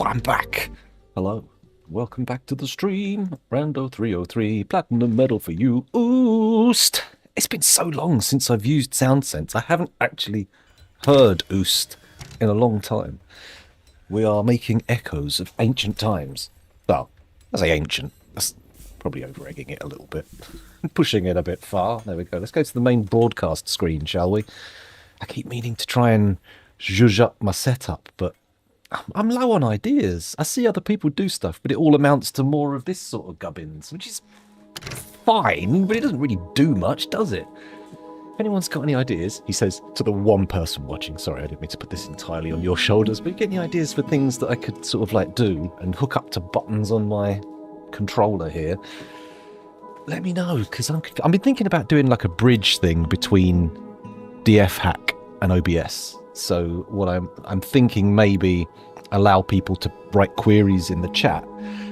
I'm back. Hello. Welcome back to the stream. Rando 303, platinum medal for you. Oost. It's been so long since I've used SoundSense. I haven't actually heard Oost in a long time. We are making echoes of ancient times. Well, I say ancient. That's probably over-egging it a little bit. Pushing it a bit far. There we go. Let's go to the main broadcast screen, shall we? I keep meaning to try and zhuzh up my setup, but I'm low on ideas. I see other people do stuff, but it all amounts to more of this sort of gubbins, which is fine, but it doesn't really do much, does it? If anyone's got any ideas, he says to the one person watching, sorry, I didn't mean to put this entirely on your shoulders, but get any ideas for things that I could sort of like do and hook up to buttons on my controller here, let me know, because I've been thinking about doing like a bridge thing between DF Hack and OBS. So what I'm thinking, maybe allow people to write queries in the chat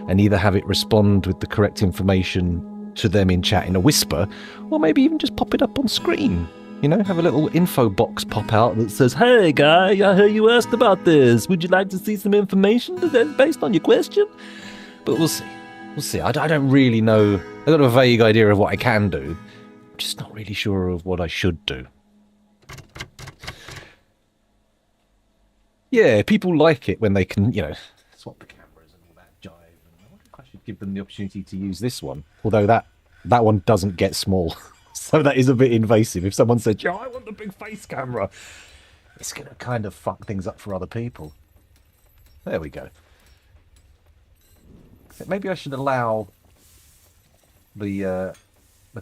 and either have it respond with the correct information to them in chat in a whisper, or maybe even just pop it up on screen. You know, have a little info box pop out that says, "Hey guy, I heard you asked about this. Would you like to see some information that's based on your question?" But we'll see. We'll see. I don't really know. I've got a vague idea of what I can do. I'm just not really sure of what I should do. Yeah, people like it when they can, you know, swap the cameras and all that jive. And I wonder if I should give them the opportunity to use this one. Although that one doesn't get small. So that is a bit invasive. If someone said, "Yo, I want the big face camera," it's going to kind of fuck things up for other people. There we go. Maybe I should allow the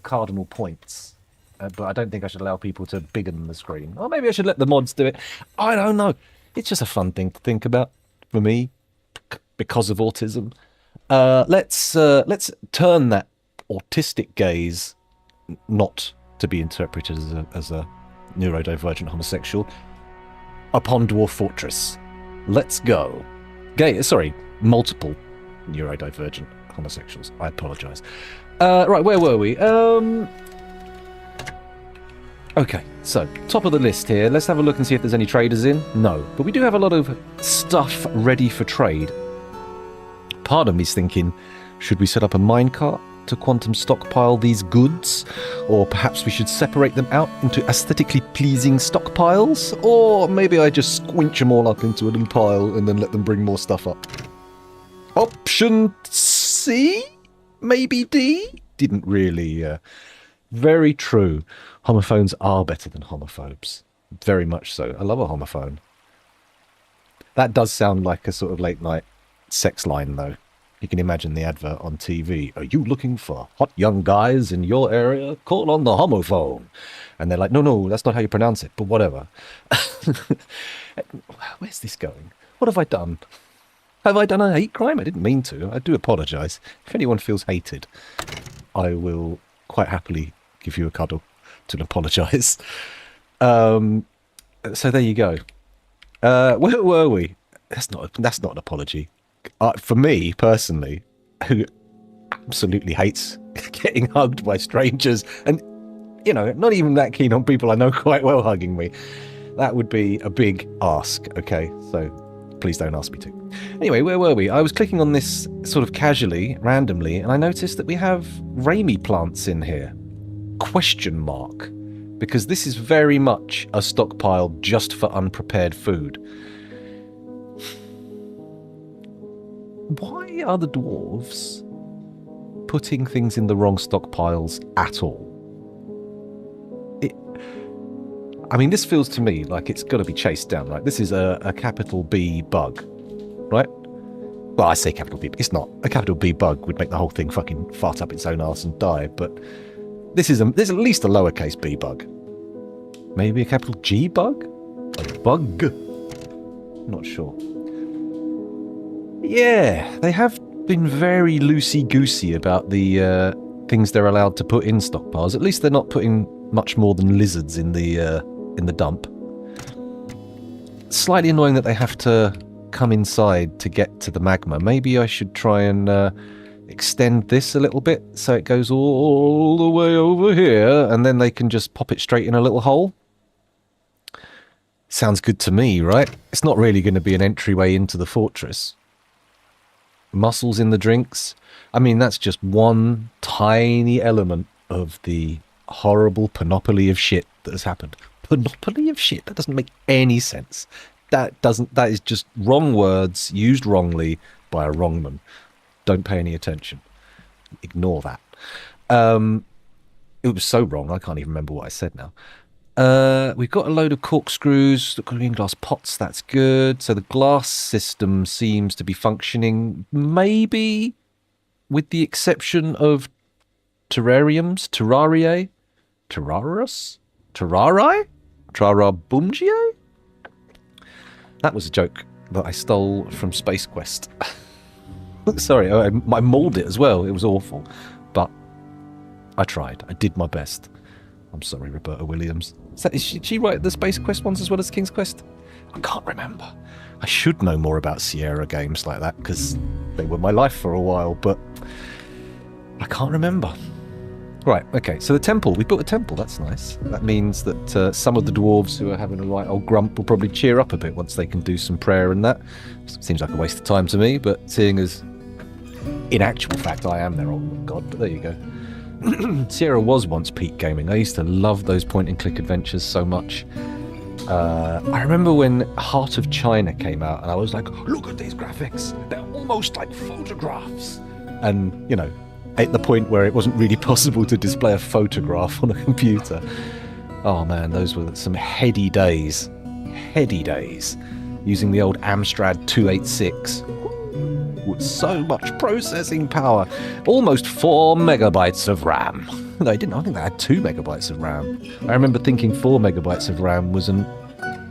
cardinal points. But I don't think I should allow people to biggen the screen. Or maybe I should let the mods do it. I don't know. It's just a fun thing to think about for me because of autism. Let's turn that autistic gaze not to be interpreted as a neurodivergent homosexual upon Dwarf Fortress. Let's go. Multiple neurodivergent homosexuals. I apologise. Right, where were we? Okay, so top of the list here. Let's have a look and see if there's any traders in. No, but we do have a lot of stuff ready for trade. Part of me's thinking, should we set up a minecart to quantum stockpile these goods? Or perhaps we should separate them out into aesthetically pleasing stockpiles? Or maybe I just squinch them all up into a little pile and then let them bring more stuff up. Option C? Maybe D? Didn't really... Very true. Homophones are better than homophobes. Very much so. I love a homophone. That does sound like a sort of late night sex line, though. You can imagine the advert on TV. "Are you looking for hot young guys in your area? Call on the homophone." And they're like, no, that's not how you pronounce it, but whatever. Where's this going? What have I done? Have I done a hate crime? I didn't mean to. I do apologise. If anyone feels hated, I will quite happily give you a cuddle to apologise. So there you go. Where were we? That's not an apology. For me personally, who absolutely hates getting hugged by strangers, and you know, not even that keen on people I know quite well hugging me, that would be a big ask. Okay, so please don't ask me to. Anyway, where were we? I was clicking on this sort of casually, randomly, and I noticed that we have Raimi plants in here. Question mark. Because this is very much a stockpile just for unprepared food. Why are the dwarves putting things in the wrong stockpiles at all? I mean, this feels to me like it's got to be chased down, right? This is a capital B bug, right? Well, I say capital B. It's not. A capital B bug would make the whole thing fucking fart up its own arse and die, but there's at least a lowercase b bug. Maybe a capital G bug? A bug? I'm not sure. Yeah, they have been very loosey-goosey about the things they're allowed to put in stockpiles. At least they're not putting much more than lizards in the dump. Slightly annoying that they have to come inside to get to the magma. Maybe I should try and extend this a little bit so it goes all the way over here, and then they can just pop it straight in a little hole. Sounds good to me, right? It's not really going to be an entryway into the fortress. mussels in the drinks. I mean, that's just one tiny element of the horrible panoply of shit that has happened. Panoply of shit? That doesn't make any sense. That is just wrong words used wrongly by a wrongman. Don't pay any attention. Ignore that. It was so wrong, I can't even remember what I said now. We've got a load of corkscrews, green glass pots, that's good. So the glass system seems to be functioning, maybe with the exception of terrariums, terrariae, terrarius, terrarii, trarabumgiae. That was a joke that I stole from Space Quest. Sorry, I mauled it as well. It was awful, but I tried. I did my best. I'm sorry, Roberta Williams. Is she write the Space Quest ones as well as King's Quest? I can't remember. I should know more about Sierra games like that, because they were my life for a while, but I can't remember. Right, okay, so the temple. We built a temple, that's nice. That means that some of the dwarves who are having a right old grump will probably cheer up a bit once they can do some prayer and that. Seems like a waste of time to me, but seeing as, in actual fact, I am their old god, but there you go. Sierra was once peak gaming. I used to love those point-and-click adventures so much. I remember when Heart of China came out, and I was like, look at these graphics. They're almost like photographs. And, you know, at the point where it wasn't really possible to display a photograph on a computer. Oh, man, those were some heady days. Heady days. Using the old Amstrad 286. With so much processing power. Almost 4 megabytes of RAM. No, I didn't. I think they had 2 megabytes of RAM. I remember thinking 4 megabytes of RAM was an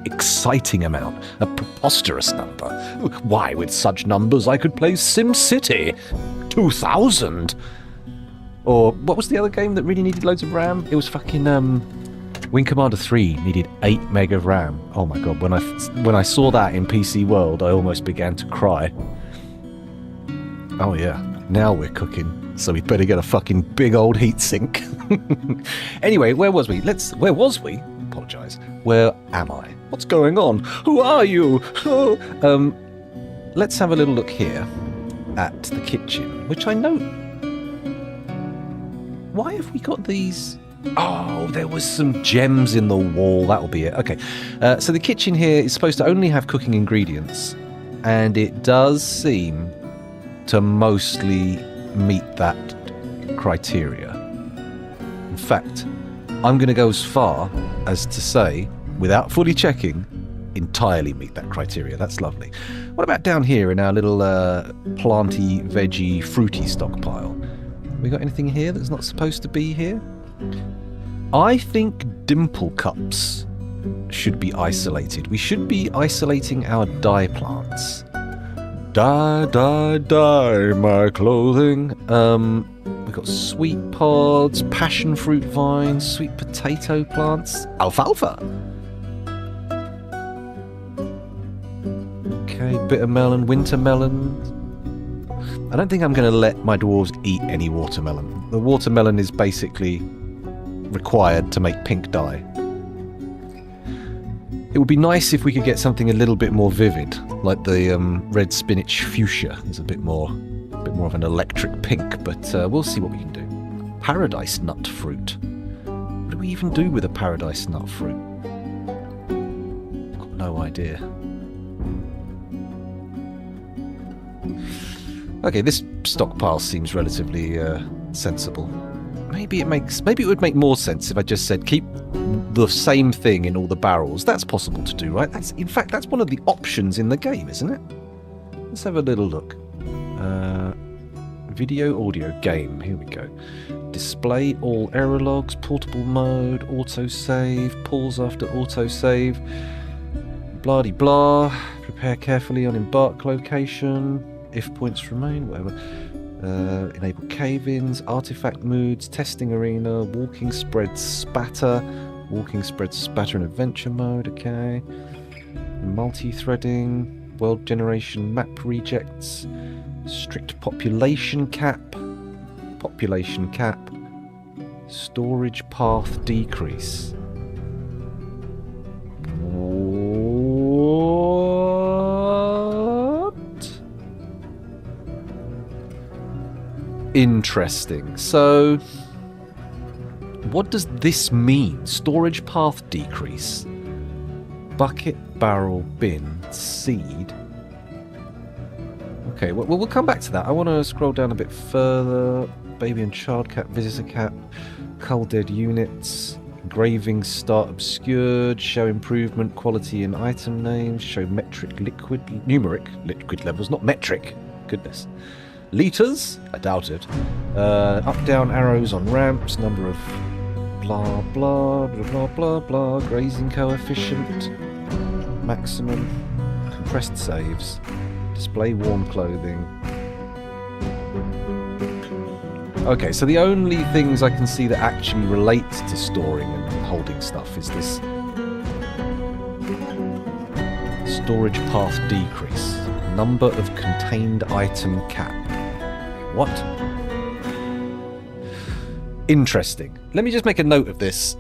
exciting amount. A preposterous number. Why, with such numbers, I could play SimCity 2000. Or, what was the other game that really needed loads of RAM? It was fucking, Wing Commander 3 needed 8 meg of RAM. Oh my god, when I saw that in PC World, I almost began to cry. Oh yeah, now we're cooking, so we'd better get a fucking big old heatsink. Anyway, where was we? Where was we? Apologise. Where am I? What's going on? Who are you? Oh. Let's have a little look here at the kitchen, which I know... Why have we got these... Oh, there was some gems in the wall. That'll be it. Okay, so the kitchen here is supposed to only have cooking ingredients, and it does seem to mostly meet that criteria. In fact, I'm going to go as far as to say, without fully checking, entirely meet that criteria. That's lovely. What about down here in our little planty, veggie, fruity stockpile? We got anything here that's not supposed to be here? I think dimple cups should be isolated. We should be isolating our dye plants. Dye, dye, dye my clothing. We've got sweet pods, passion fruit vines, sweet potato plants, alfalfa. Okay, bitter melon, winter melon. I don't think I'm going to let my dwarves eat any watermelon. The watermelon is basically required to make pink dye. It would be nice if we could get something a little bit more vivid, like the red spinach fuchsia. It's a bit more of an electric pink, but we'll see what we can do. Paradise nut fruit. What do we even do with a paradise nut fruit? Got no idea. Okay, this stockpile seems relatively sensible. Maybe it would make more sense if I just said keep the same thing in all the barrels. That's possible to do, right? In fact, that's one of the options in the game, isn't it? Let's have a little look. Video, audio, game. Here we go. Display all error logs, portable mode, autosave, pause after autosave, blah-de-blah. Prepare carefully on embark location. If points remain, whatever. Enable cave-ins, artifact moods, testing arena, walking spread spatter in adventure mode, okay. Multi-threading, world generation map rejects, strict population cap, storage path decrease. What? Interesting. So, what does this mean? Storage path decrease. Bucket, barrel, bin, seed. Okay, well, we'll come back to that. I want to scroll down a bit further. Baby and child cat, visitor cat, cull dead units, engravings start obscured, show improvement, quality in item names, show numeric liquid levels, not metric. Goodness. Liters? I doubt it. Up down arrows on ramps, number of blah blah blah blah blah blah, grazing coefficient, maximum, compressed saves, display warm clothing. Okay, so the only things I can see that actually relate to storing and holding stuff is this storage path decrease, number of contained item cap. What? Interesting. Let me just make a note of this.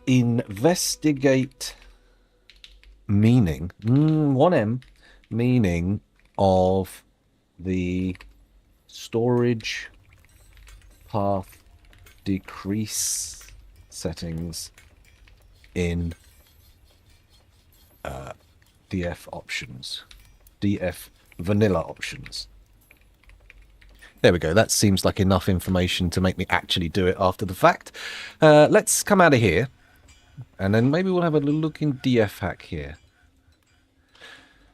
Investigate meaning. 1M. Meaning of the storage path decrease settings in DF options. DF vanilla options. There we go. That seems like enough information to make me actually do it after the fact. Let's come out of here. And then maybe we'll have a little look in DF hack here.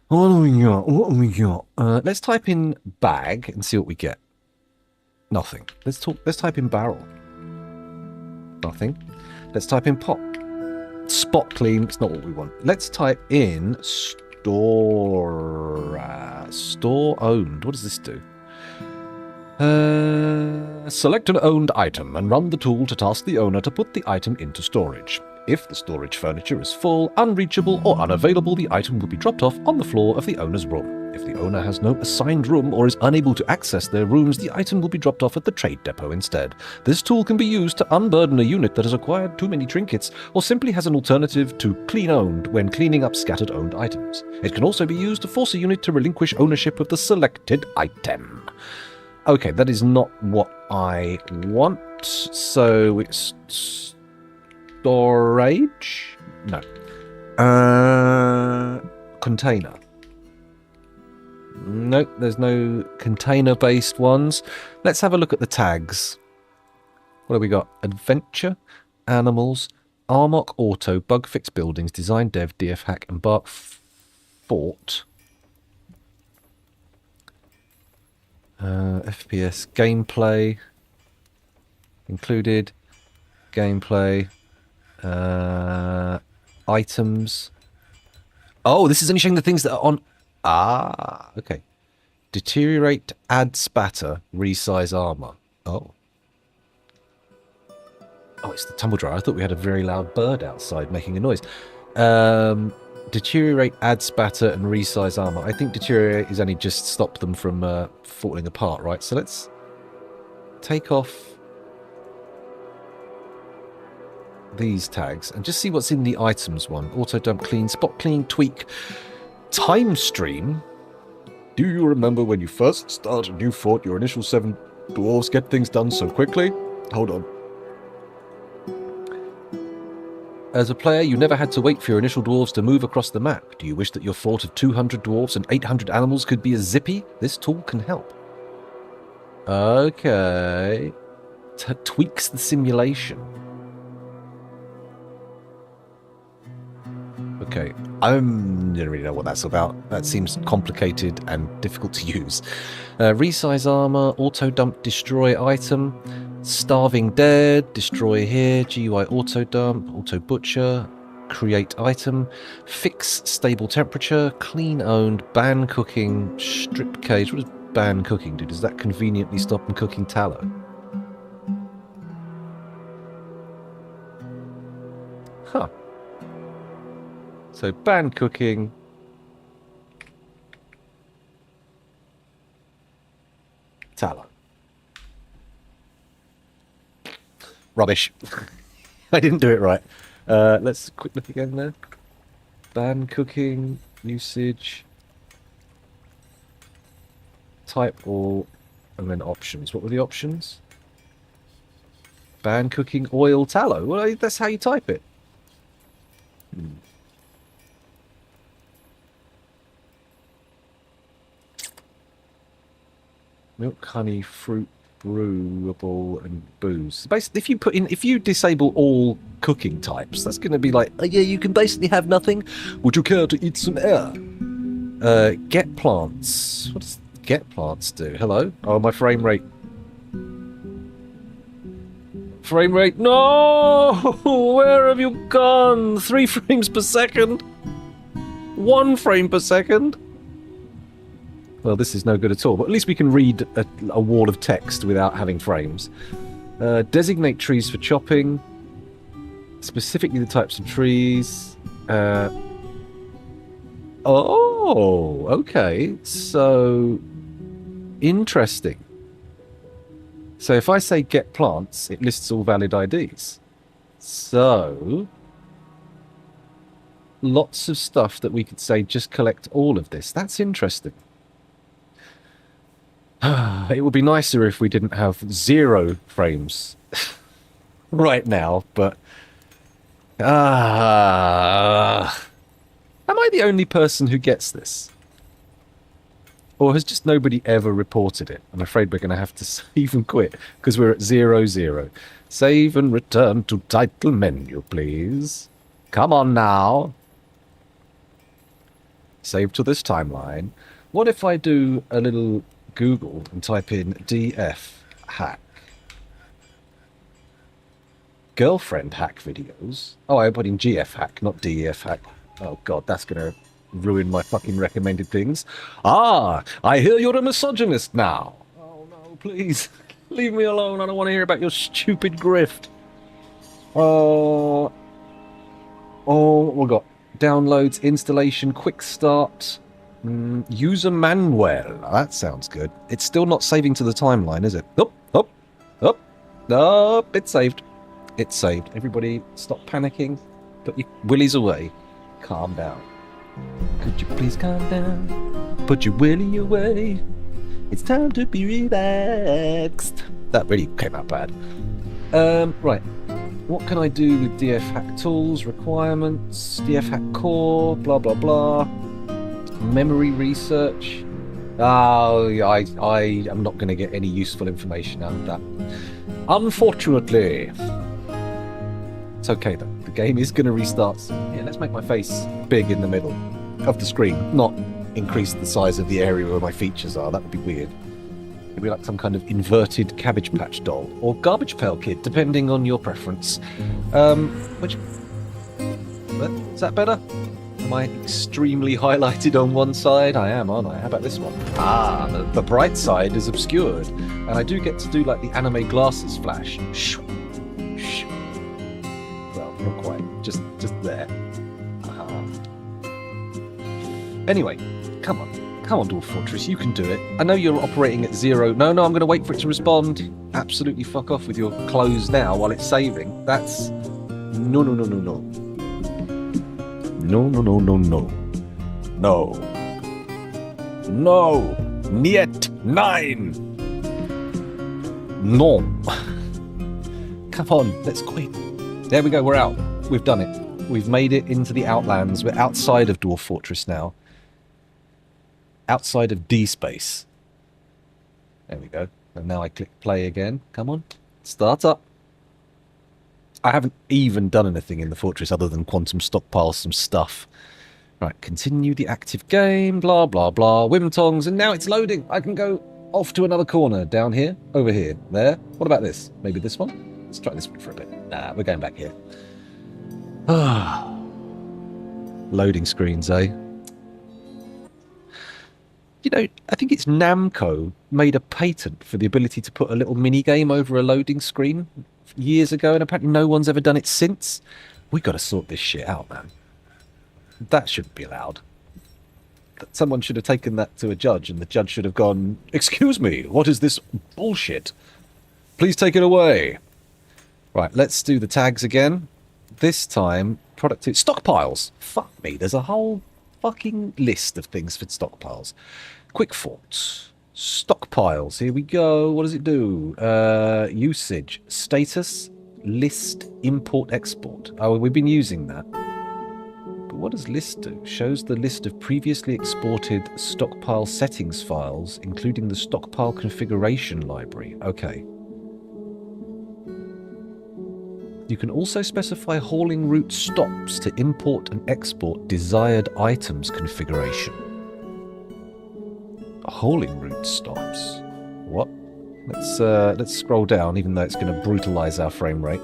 What do we got? What have we got? Let's type in bag and see what we get. Nothing. Let's type in barrel. Nothing. Let's type in pot. Spot clean. It's not what we want. Let's type in store. Store owned. What does this do? Select an owned item and run the tool to task the owner to put the item into storage. If the storage furniture is full, unreachable, or unavailable, the item will be dropped off on the floor of the owner's room. If the owner has no assigned room or is unable to access their rooms, the item will be dropped off at the trade depot instead. This tool can be used to unburden a unit that has acquired too many trinkets, or simply has an alternative to clean owned when cleaning up scattered owned items. It can also be used to force a unit to relinquish ownership of the selected item. Okay, that is not what I want, so it's storage? No. Container. Nope, there's no container-based ones. Let's have a look at the tags. What have we got? Adventure, animals, Armok Auto, Bug Fix Buildings, Design Dev, DF Hack, Embark Fort. FPS gameplay included, gameplay, items. Oh, this is only showing the things that are on. Okay. Deteriorate, add spatter, resize armor. Oh, it's the tumble dryer. I thought we had a very loud bird outside making a noise. Deteriorate, add spatter, and resize armor. I think deteriorate is only just stop them from falling apart, right? So let's take off these tags and just see what's in the items one. Auto dump clean, spot clean, tweak, time stream. Do you remember when you first start a new fort, your initial 7 dwarves get things done so quickly? Hold on. As a player, you never had to wait for your initial dwarves to move across the map. Do you wish that your fort of 200 dwarves and 800 animals could be as zippy? This tool can help. Okay. Tweaks the simulation. Okay, I don't really know what that's about. That seems complicated and difficult to use. Resize armor, auto dump, destroy item. Starving Dead, destroy here, GUI auto dump, auto butcher, create item, fix stable temperature, clean owned, ban cooking, strip cage. What does ban cooking do? Does that conveniently stop them cooking tallow? Huh. So ban cooking. Tallow. Rubbish. I didn't do it right. Let's quick look again there. Ban cooking, usage, type all, And then options. What were the options? Ban cooking oil tallow. Well, that's how you type it. Milk, honey, fruit, brewable, and booze. Basically, if you disable all cooking types, that's going to be like, oh, yeah, you can basically have nothing. Would you care to eat some air? Get plants. What does get plants do? Hello? Oh, my frame rate. Frame rate. No! Where have you gone? 3 frames per second? 1 frame per second? Well, this is no good at all, but at least we can read a wall of text without having frames. Designate trees for chopping. Specifically the types of trees. Oh, okay. So, interesting. So if I say get plants, it lists all valid IDs. So, lots of stuff that we could say just collect all of this. That's interesting. It would be nicer if we didn't have 0 frames right now, but... Am I the only person who gets this? Or has just nobody ever reported it? I'm afraid we're going to have to save and quit, because we're at 0-0. Save and return to title menu, please. Come on now. Save to this timeline. What if I do a little Google and type in DF hack? Girlfriend hack videos. Oh, I put in GF hack, not DEF hack. Oh god, that's gonna ruin my fucking recommended things. Ah, I hear you're a misogynist now. Oh no, please. Leave me alone. I don't want to hear about your stupid grift. Oh, what we got? Downloads, installation, quick start. User manual. That sounds good. It's still not saving to the timeline, is it? Nope, it's saved. It's saved. Everybody stop panicking. Put your willies away. Calm down. Could you please calm down? Put your willy away. It's time to be relaxed. That really came out bad. Right. What can I do with DF hack tools, requirements, DF hack core, blah blah blah. Memory research. Oh, I am not going to get any useful information out of that. Unfortunately. It's okay though. The game is going to restart soon. Yeah, let's make my face big in the middle of the screen, not increase the size of the area where my features are. That would be weird. It'd be like some kind of inverted Cabbage Patch doll or Garbage Pail Kid, depending on your preference. Is that better? Am I extremely highlighted on one side? I am, aren't I? How about this one? Ah, the bright side is obscured. And I do get to do like the anime glasses flash. Well, not quite. Just there. Anyway, come on, Dwarf Fortress, you can do it. I know you're operating at 0. No, I'm going to wait for it to respond. Absolutely fuck off with your close now while it's saving. That's... No. No. Niet. Nein. No. Come on, let's quit. There we go, we're out. We've done it. We've made it into the Outlands. We're outside of Dwarf Fortress now. Outside of D-Space. There we go. And now I click play again. Come on. Start up. I haven't even done anything in the fortress other than quantum stockpile some stuff. Right, continue the active game, blah, blah, blah, Wimtongs, and now it's loading. I can go off to another corner, down here, over here, there. What about this? Maybe this one? Let's try this one for a bit. Nah, we're going back here. Loading screens, eh? You know, I think it's Namco made a patent for the ability to put a little mini game over a loading screen years ago, and apparently no one's ever done it since. We got to sort this shit out, man. That shouldn't be allowed. Someone should have taken that to a judge, and the judge should have gone, "Excuse me, what is this bullshit? Please take it away." Right, let's do the tags again. This time, stockpiles. Fuck me, there's a whole fucking list of things for stockpiles. Quick thoughts. Stockpiles. Here we go. What does it do? Usage. Status. List. Import. Export. Oh, we've been using that. But what does list do? Shows the list of previously exported stockpile settings files, including the stockpile configuration library. Okay. You can also specify hauling route stops to import and export desired items configuration. Hauling route stops. What? Let's scroll down, even though it's going to brutalize our frame rate.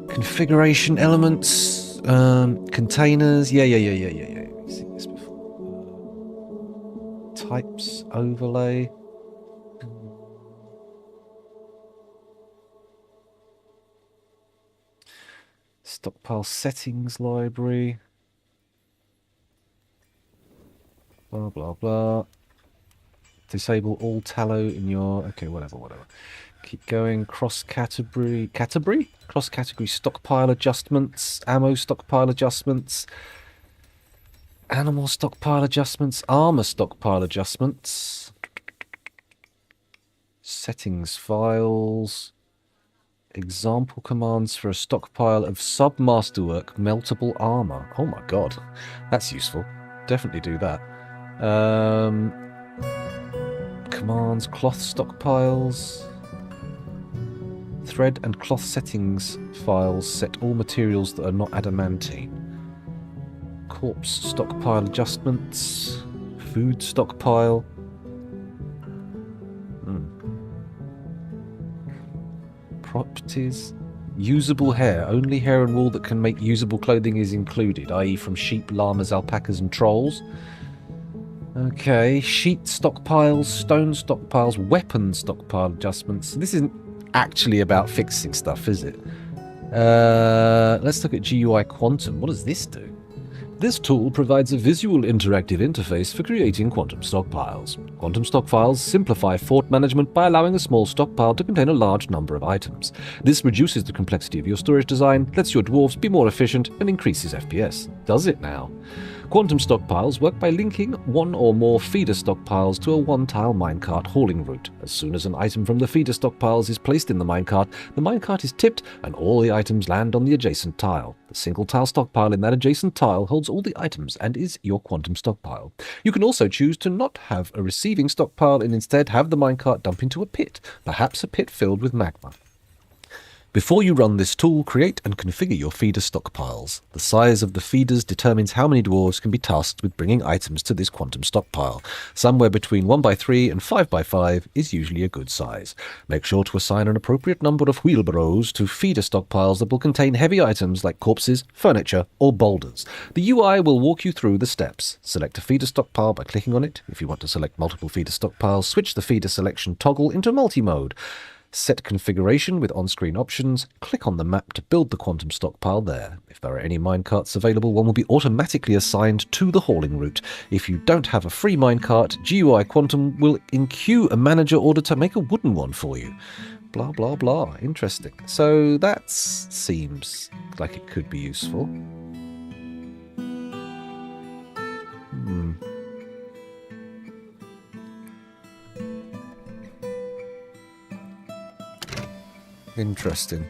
Configuration elements, containers. Yeah. We've seen this before. Types, overlay. Stockpile settings library. Blah blah blah. Disable all tallow in your... Okay, whatever. Keep going. Cross-category... Cross-category stockpile adjustments. Ammo stockpile adjustments. Animal stockpile adjustments. Armor stockpile adjustments. Settings files. Example commands for a stockpile of sub-masterwork meltable armor. Oh my god. That's useful. Definitely do that. Commands, cloth stockpiles, thread and cloth settings files set all materials that are not adamantine. Corpse stockpile adjustments, food stockpile. Properties. Usable hair. Only hair and wool that can make usable clothing is included, i.e. from sheep, llamas, alpacas and trolls. Okay, sheet stockpiles, stone stockpiles, weapon stockpile adjustments. This isn't actually about fixing stuff, is it? Let's look at GUI Quantum. What does this do? This tool provides a visual interactive interface for creating quantum stockpiles. Quantum stockpiles simplify fort management by allowing a small stockpile to contain a large number of items. This reduces the complexity of your storage design, lets your dwarves be more efficient, and increases FPS. Does it now? Quantum stockpiles work by linking one or more feeder stockpiles to a one-tile minecart hauling route. As soon as an item from the feeder stockpiles is placed in the minecart is tipped and all the items land on the adjacent tile. The single-tile stockpile in that adjacent tile holds all the items and is your quantum stockpile. You can also choose to not have a receiving stockpile and instead have the minecart dump into a pit, perhaps a pit filled with magma. Before you run this tool, create and configure your feeder stockpiles. The size of the feeders determines how many dwarves can be tasked with bringing items to this quantum stockpile. Somewhere between 1x3 and 5x5 is usually a good size. Make sure to assign an appropriate number of wheelbarrows to feeder stockpiles that will contain heavy items like corpses, furniture, or boulders. The UI will walk you through the steps. Select a feeder stockpile by clicking on it. If you want to select multiple feeder stockpiles, switch the feeder selection toggle into multi-mode. Set configuration with on-screen options. Click on the map to build the quantum stockpile there. If there are any minecarts available, one will be automatically assigned to the hauling route. If you don't have a free minecart, GUI Quantum will enqueue a manager order to make a wooden one for you. Blah, blah, blah. Interesting. So that seems like it could be useful. Interesting.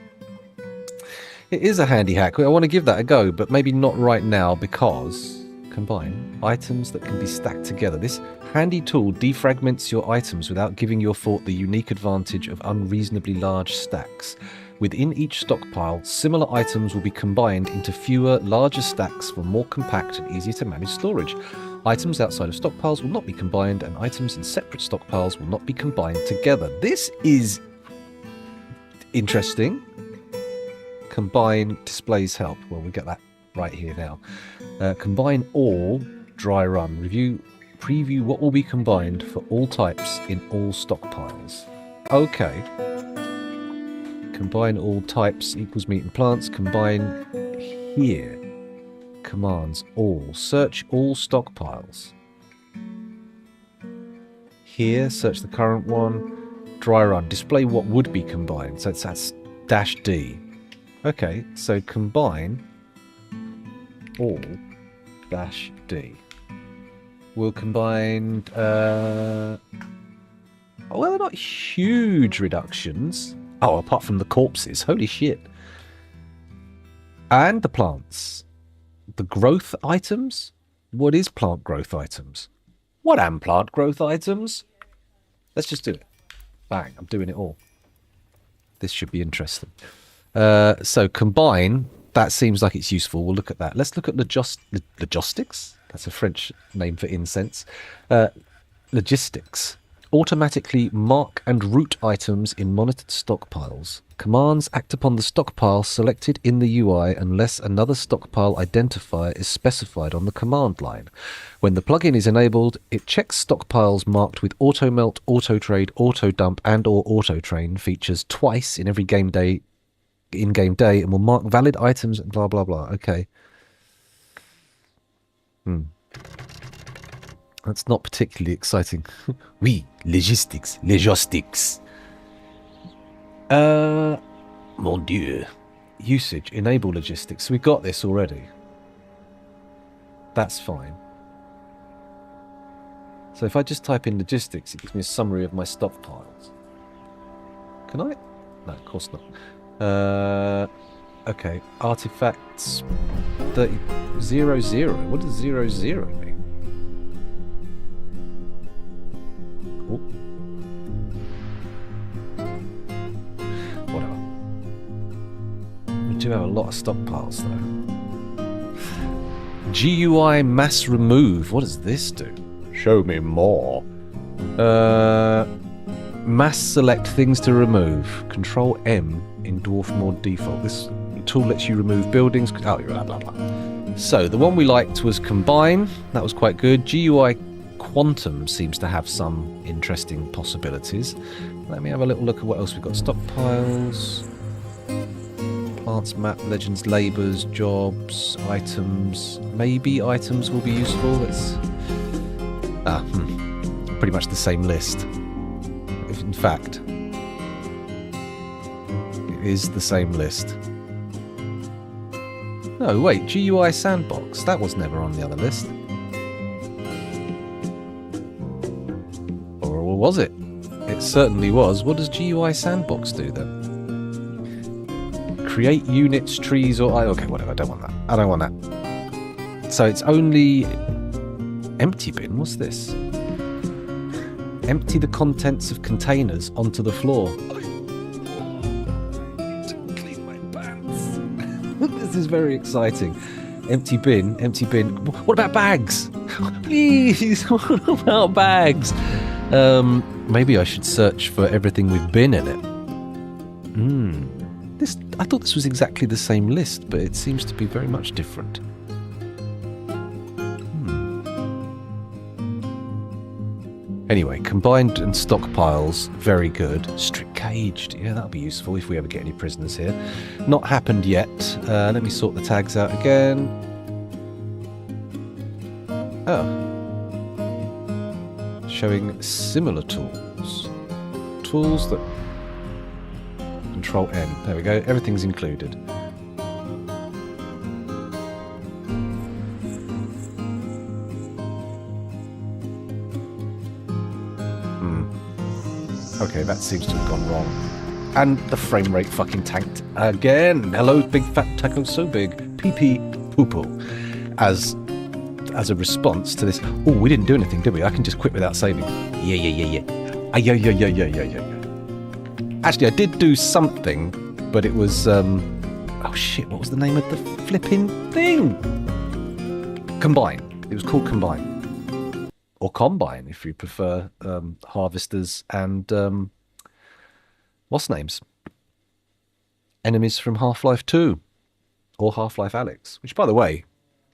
It is a handy hack. I want to give that a go, but maybe not right now because... Combine items that can be stacked together. This handy tool defragments your items without giving your fort the unique advantage of unreasonably large stacks. Within each stockpile, similar items will be combined into fewer, larger stacks for more compact and easier to manage storage. Items outside of stockpiles will not be combined, and items in separate stockpiles will not be combined together. This is... interesting. Combine displays help. Well, we get that right here now. Combine all, dry run. Preview what will be combined for all types in all stockpiles. Okay. Combine all types equals meat and plants. Combine here. Commands all. Search all stockpiles. Here, search the current one. Dry run. Display what would be combined. So that's -D. Okay, so combine all -D. We'll combine Well, they're not huge reductions. Oh, apart from the corpses. Holy shit. And the plants. The growth items? What is plant growth items? What am plant growth items? Let's just do it. Bang, I'm doing it all. This should be interesting. So combine, that seems like it's useful. We'll look at that. Let's look at logistics. That's a French name for incense. Logistics. Automatically mark and route items in monitored stockpiles. Commands act upon the stockpile selected in the UI unless another stockpile identifier is specified on the command line. When the plugin is enabled, it checks stockpiles marked with auto melt, auto trade, auto dump, and or auto train features twice in every in-game day, and will mark valid items and blah blah blah. Okay. That's not particularly exciting. Oui, logistics. Mon Dieu. Usage, enable logistics. So we got this already. That's fine. So if I just type in logistics, it gives me a summary of my stockpiles. Can I? No, of course not. Okay, artifacts 00. What does 00 mean? Oh. Whatever. We do have a lot of stockpiles though. GUI mass remove. What does this do? Show me more. Mass select things to remove. Control M in dwarf mode default. This tool lets you remove buildings. Oh, blah blah blah. So the one we liked was combine. That was quite good. GUI quantum seems to have some interesting possibilities. Let me have a little look at what else we've got. Stockpiles, plants, map, legends, labours, jobs, items. Maybe items will be useful. Let's pretty much the same list. If in fact it is the same list. No, wait, GUI sandbox. That was never on the other list. Or was it? It certainly was. What does GUI sandbox do then? Create units, trees, or... Okay, whatever. I don't want that. I don't want that. So it's only... Empty bin? What's this? Empty the contents of containers onto the floor. Clean my pants. This is very exciting. Empty bin, empty bin. What about bags? Please, what about bags? Maybe I should search for everything with bin in it. I thought this was exactly the same list, but it seems to be very much different. Anyway, combined and stockpiles, very good. Strict caged, yeah, that'll be useful if we ever get any prisoners here. Not happened yet. Let me sort the tags out again. Oh. Showing similar tools. Tools that... Control N. There we go. Everything's included. Okay, that seems to have gone wrong. And the frame rate fucking tanked again. Hello, big fat taco, so big. Pee pee poo poo. As a response to this. Oh, we didn't do anything, did we? I can just quit without saving. Yeah. Yeah. Actually, I did do something, but it was, oh shit, what was the name of the flipping thing? Combine. It was called Combine. Or Combine, if you prefer, harvesters and, what's names? Enemies from Half-Life 2. Or Half-Life Alyx, which, by the way,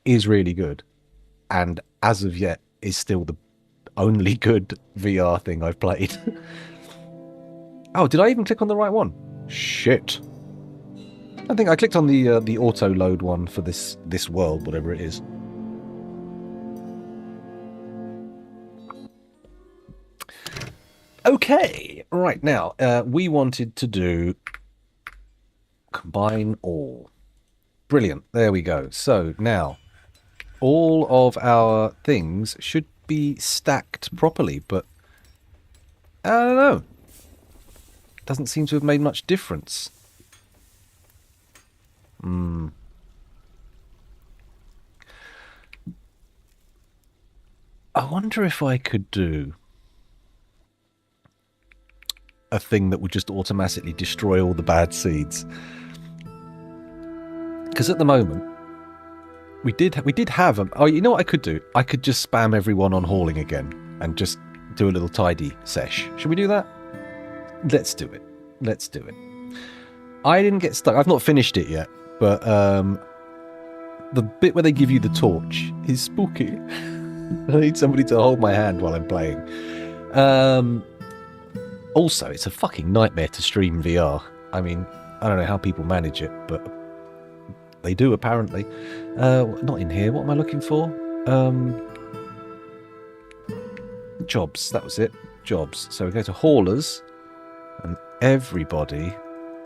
is really good. And as of yet, is still the only good VR thing I've played. Oh, did I even click on the right one? Shit. I think I clicked on the auto load one for this world, whatever it is. Okay, right now, we wanted to do combine all. Brilliant, there we go. So now, all of our things should be stacked properly, but I don't know. Doesn't seem to have made much difference. I wonder if I could do a thing that would just automatically destroy all the bad seeds. Because at the moment, we did have them. Oh, you know what I could do? I could just spam everyone on hauling again and just do a little tidy sesh. Should we do that? Let's do it. Let's do it. I didn't get stuck. I've not finished it yet, but the bit where they give you the torch is spooky. I need somebody to hold my hand while I'm playing. Also, it's a fucking nightmare to stream VR. I mean, I don't know how people manage it, but they do apparently. Not in here. What am I looking for? Jobs. That was it. Jobs. So we go to haulers, and everybody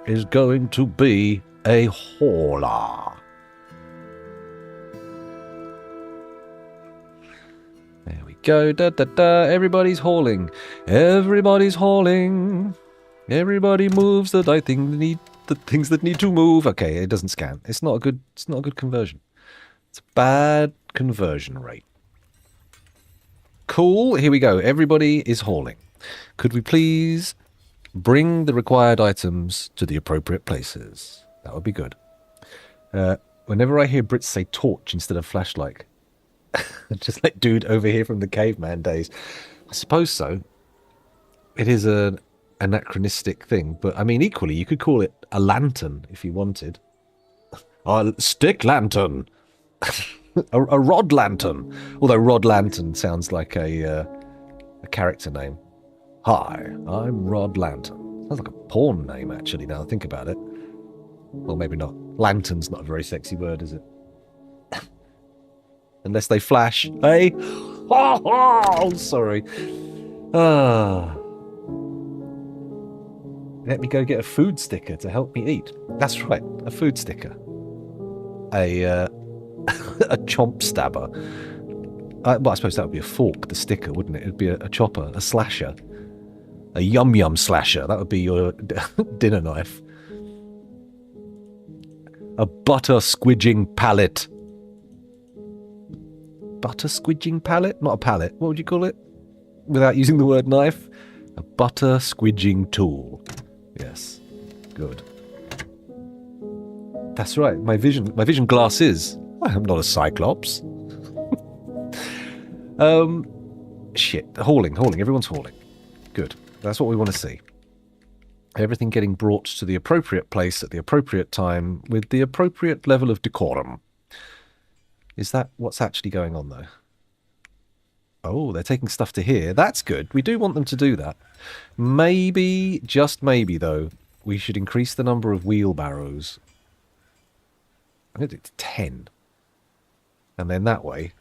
is going to be a hauler. There we go. Da da da. Everybody's hauling. Everybody's hauling. Everybody moves the things that need to move. Okay, it doesn't scan. It's not a good conversion. It's a bad conversion rate. Cool. Here we go. Everybody is hauling. Could we please bring the required items to the appropriate places? That would be good. Whenever I hear Brits say torch instead of flashlight, just like dude over here from the caveman days. I suppose so. It is an anachronistic thing, but I mean, equally, you could call it a lantern if you wanted. A stick lantern. a rod lantern. Although rod lantern sounds like a character name. Hi, I'm Rod Lantern. Sounds like a porn name, actually, now I think about it. Well, maybe not. Lantern's not a very sexy word, is it? Unless they flash. Hey? Oh, sorry. Let me go get a food sticker to help me eat. That's right, a food sticker. A chomp stabber. Well, I suppose that would be a fork, the sticker, wouldn't it? It would be a chopper, a slasher. A yum-yum slasher. That would be your dinner knife. A butter squidging pallet. Butter squidging pallet? Not a pallet. What would you call it? Without using the word knife? A butter squidging tool. Yes. Good. That's right. My vision glasses. I'm not a cyclops. Shit. Hauling. Everyone's hauling. Good. That's what we want to see. Everything getting brought to the appropriate place at the appropriate time with the appropriate level of decorum. Is that what's actually going on, though? Oh, they're taking stuff to here. That's good. We do want them to do that. Maybe, just maybe, though, we should increase the number of wheelbarrows. I'm going to do it to 10. And then that way,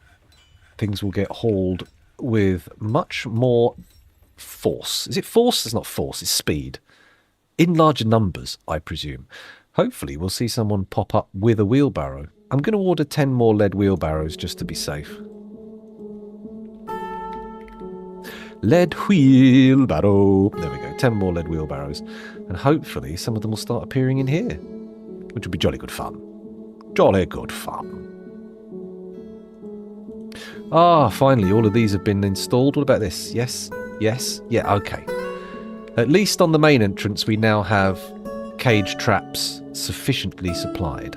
things will get hauled with much more force. Is it force? It's not force, it's speed. In larger numbers, I presume. Hopefully we'll see someone pop up with a wheelbarrow. I'm going to order 10 more lead wheelbarrows just to be safe. Lead wheelbarrow. There we go, 10 more lead wheelbarrows. And hopefully some of them will start appearing in here, which would be jolly good fun. Jolly good fun. Ah, finally, all of these have been installed. What about this? Yes? Yes? Yeah, okay. At least on the main entrance, we now have cage traps sufficiently supplied.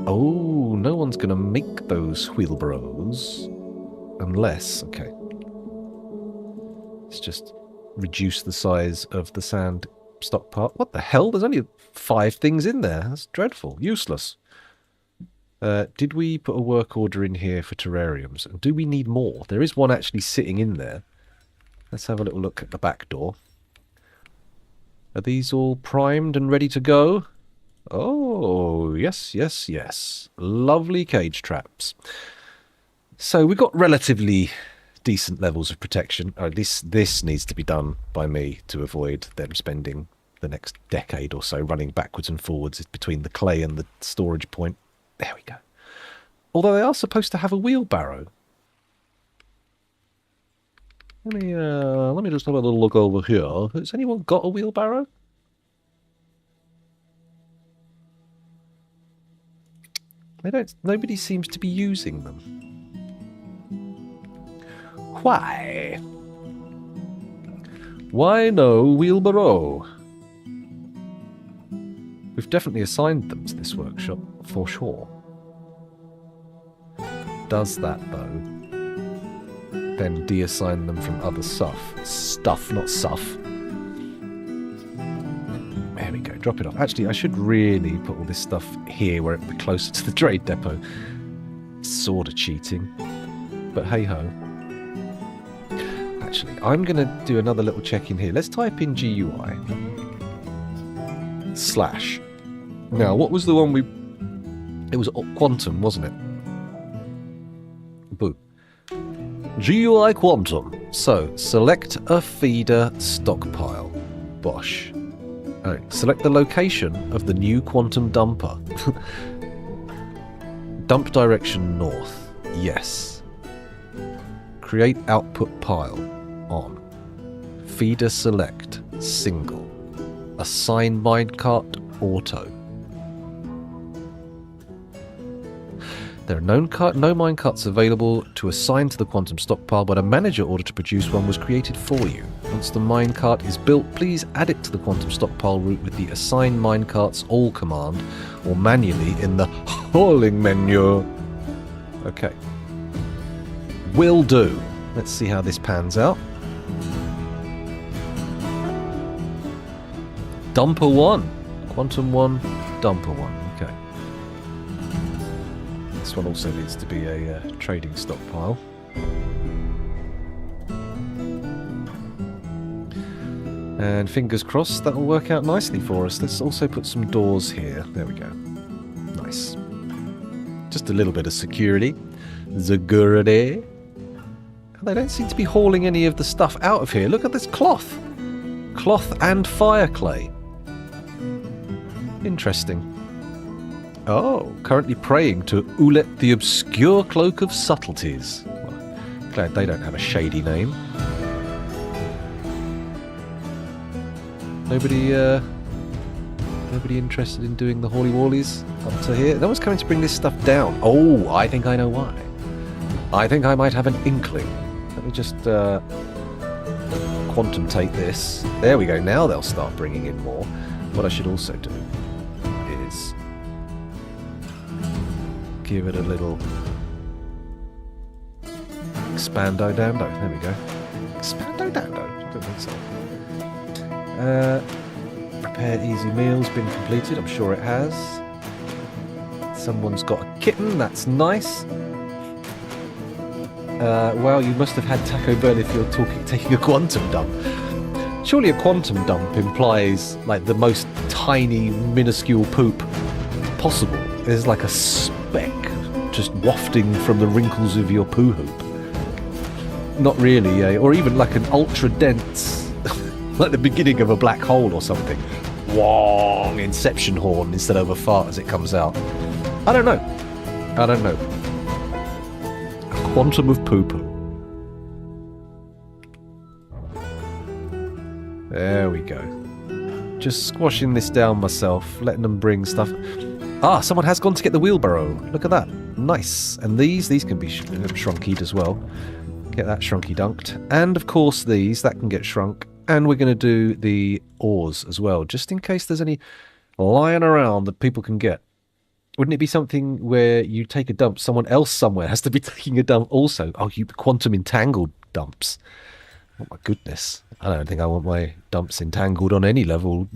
Oh, no one's going to make those wheelbarrows. Unless, okay. Let's just reduce the size of the sand stockpile. What the hell? There's only 5 things in there. That's dreadful. Useless. Did we put a work order in here for terrariums? And do we need more? There is one actually sitting in there. Let's have a little look at the back door. Are these all primed and ready to go? Oh, yes, yes, yes. Lovely cage traps. So we've got relatively decent levels of protection. Or at least this needs to be done by me to avoid them spending the next decade or so running backwards and forwards between the clay and the storage point. There we go. Although they are supposed to have a wheelbarrow. Let me just have a little look over here. Has anyone got a wheelbarrow? Nobody seems to be using them. Why? Why no wheelbarrow? We've definitely assigned them to this workshop, for sure. Does that, though, then de-assign them from other stuff? Stuff, not suff. There we go, drop it off. Actually, I should really put all this stuff here where it'd be closer to the trade depot. Sort of cheating, but hey-ho. Actually, I'm going to do another little check in here. Let's type in GUI. / Now, what was the one we... It was Quantum, wasn't it? Boo. GUI Quantum. So, select a feeder stockpile. Bosh. Alright, select the location of the new Quantum dumper. Dump direction north. Yes. Create output pile. On. Feeder select. Single. Assign minecart auto. There are no minecarts available to assign to the Quantum stockpile, but a manager order to produce one was created for you. Once the minecart is built, please add it to the Quantum stockpile route with the Assign Minecarts All command, or manually in the hauling menu. Okay. Will do. Let's see how this pans out. Dumper 1. Quantum 1, Dumper 1. Okay. This one also needs to be a trading stockpile. And fingers crossed that'll work out nicely for us. Let's also put some doors here. There we go. Nice. Just a little bit of security. Security. They don't seem to be hauling any of the stuff out of here. Look at this cloth. Cloth and fire clay. Interesting. Oh, currently praying to Ulet the Obscure Cloak of Subtleties. Well, glad they don't have a shady name. Nobody interested in doing the Hauly Wallies up to here? No one's coming to bring this stuff down. Oh, I think I know why. I think I might have an inkling. Let me just quantumtate this. There we go. Now they'll start bringing in more. What I should also do is give it a little expando dando. There we go. Expando dando. I don't think so. Prepare easy meals. Been completed. I'm sure it has. Someone's got a kitten. That's nice. Well, you must have had Taco Bell if you're taking a quantum dump. Surely a quantum dump implies like the most tiny, minuscule poop possible. There's like a speck just wafting from the wrinkles of your poo hoop. Not really, or even like an ultra dense, like the beginning of a black hole or something. Wong! Inception horn instead of a fart as it comes out. I don't know. Quantum of poo-poo. There we go. Just squashing this down myself, letting them bring stuff. Ah, someone has gone to get the wheelbarrow. Look at that. Nice. And these can be shrunkied as well. Get that shrunky dunked. And of course these, that can get shrunk. And we're going to do the ores as well, just in case there's any lying around that people can get. Wouldn't it be something where you take a dump, someone else somewhere has to be taking a dump also? Oh, you quantum entangled dumps. Oh my goodness. I don't think I want my dumps entangled on any level,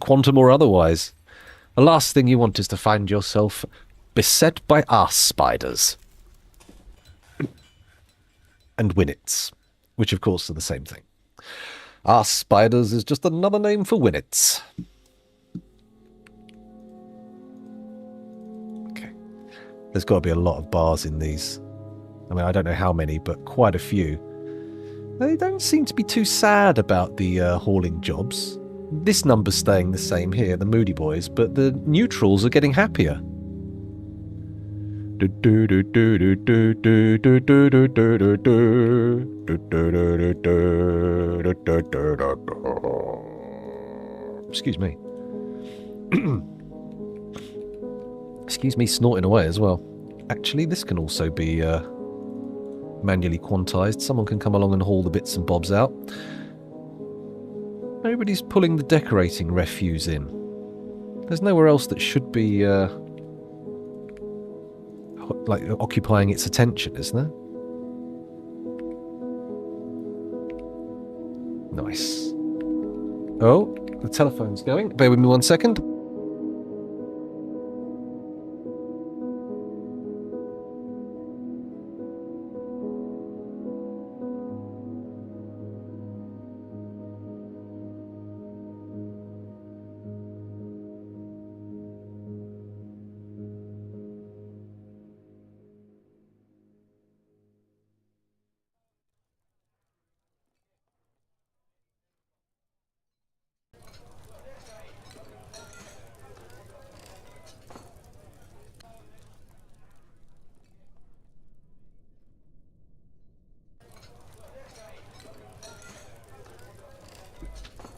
quantum or otherwise. The last thing you want is to find yourself beset by arse spiders. And winnets, which of course are the same thing. Arse spiders is just another name for winnets. There's got to be a lot of bars in these. I mean, I don't know how many, but quite a few. They don't seem to be too sad about the hauling jobs. This number's staying the same here, the Moody Boys, but the neutrals are getting happier. Excuse me. Excuse me snorting away as well. Actually, this can also be manually quantized. Someone can come along and haul the bits and bobs out. Nobody's pulling the decorating refuse in. There's nowhere else that should be like occupying its attention, is there? Nice. Oh, the telephone's going. Bear with me 1 second.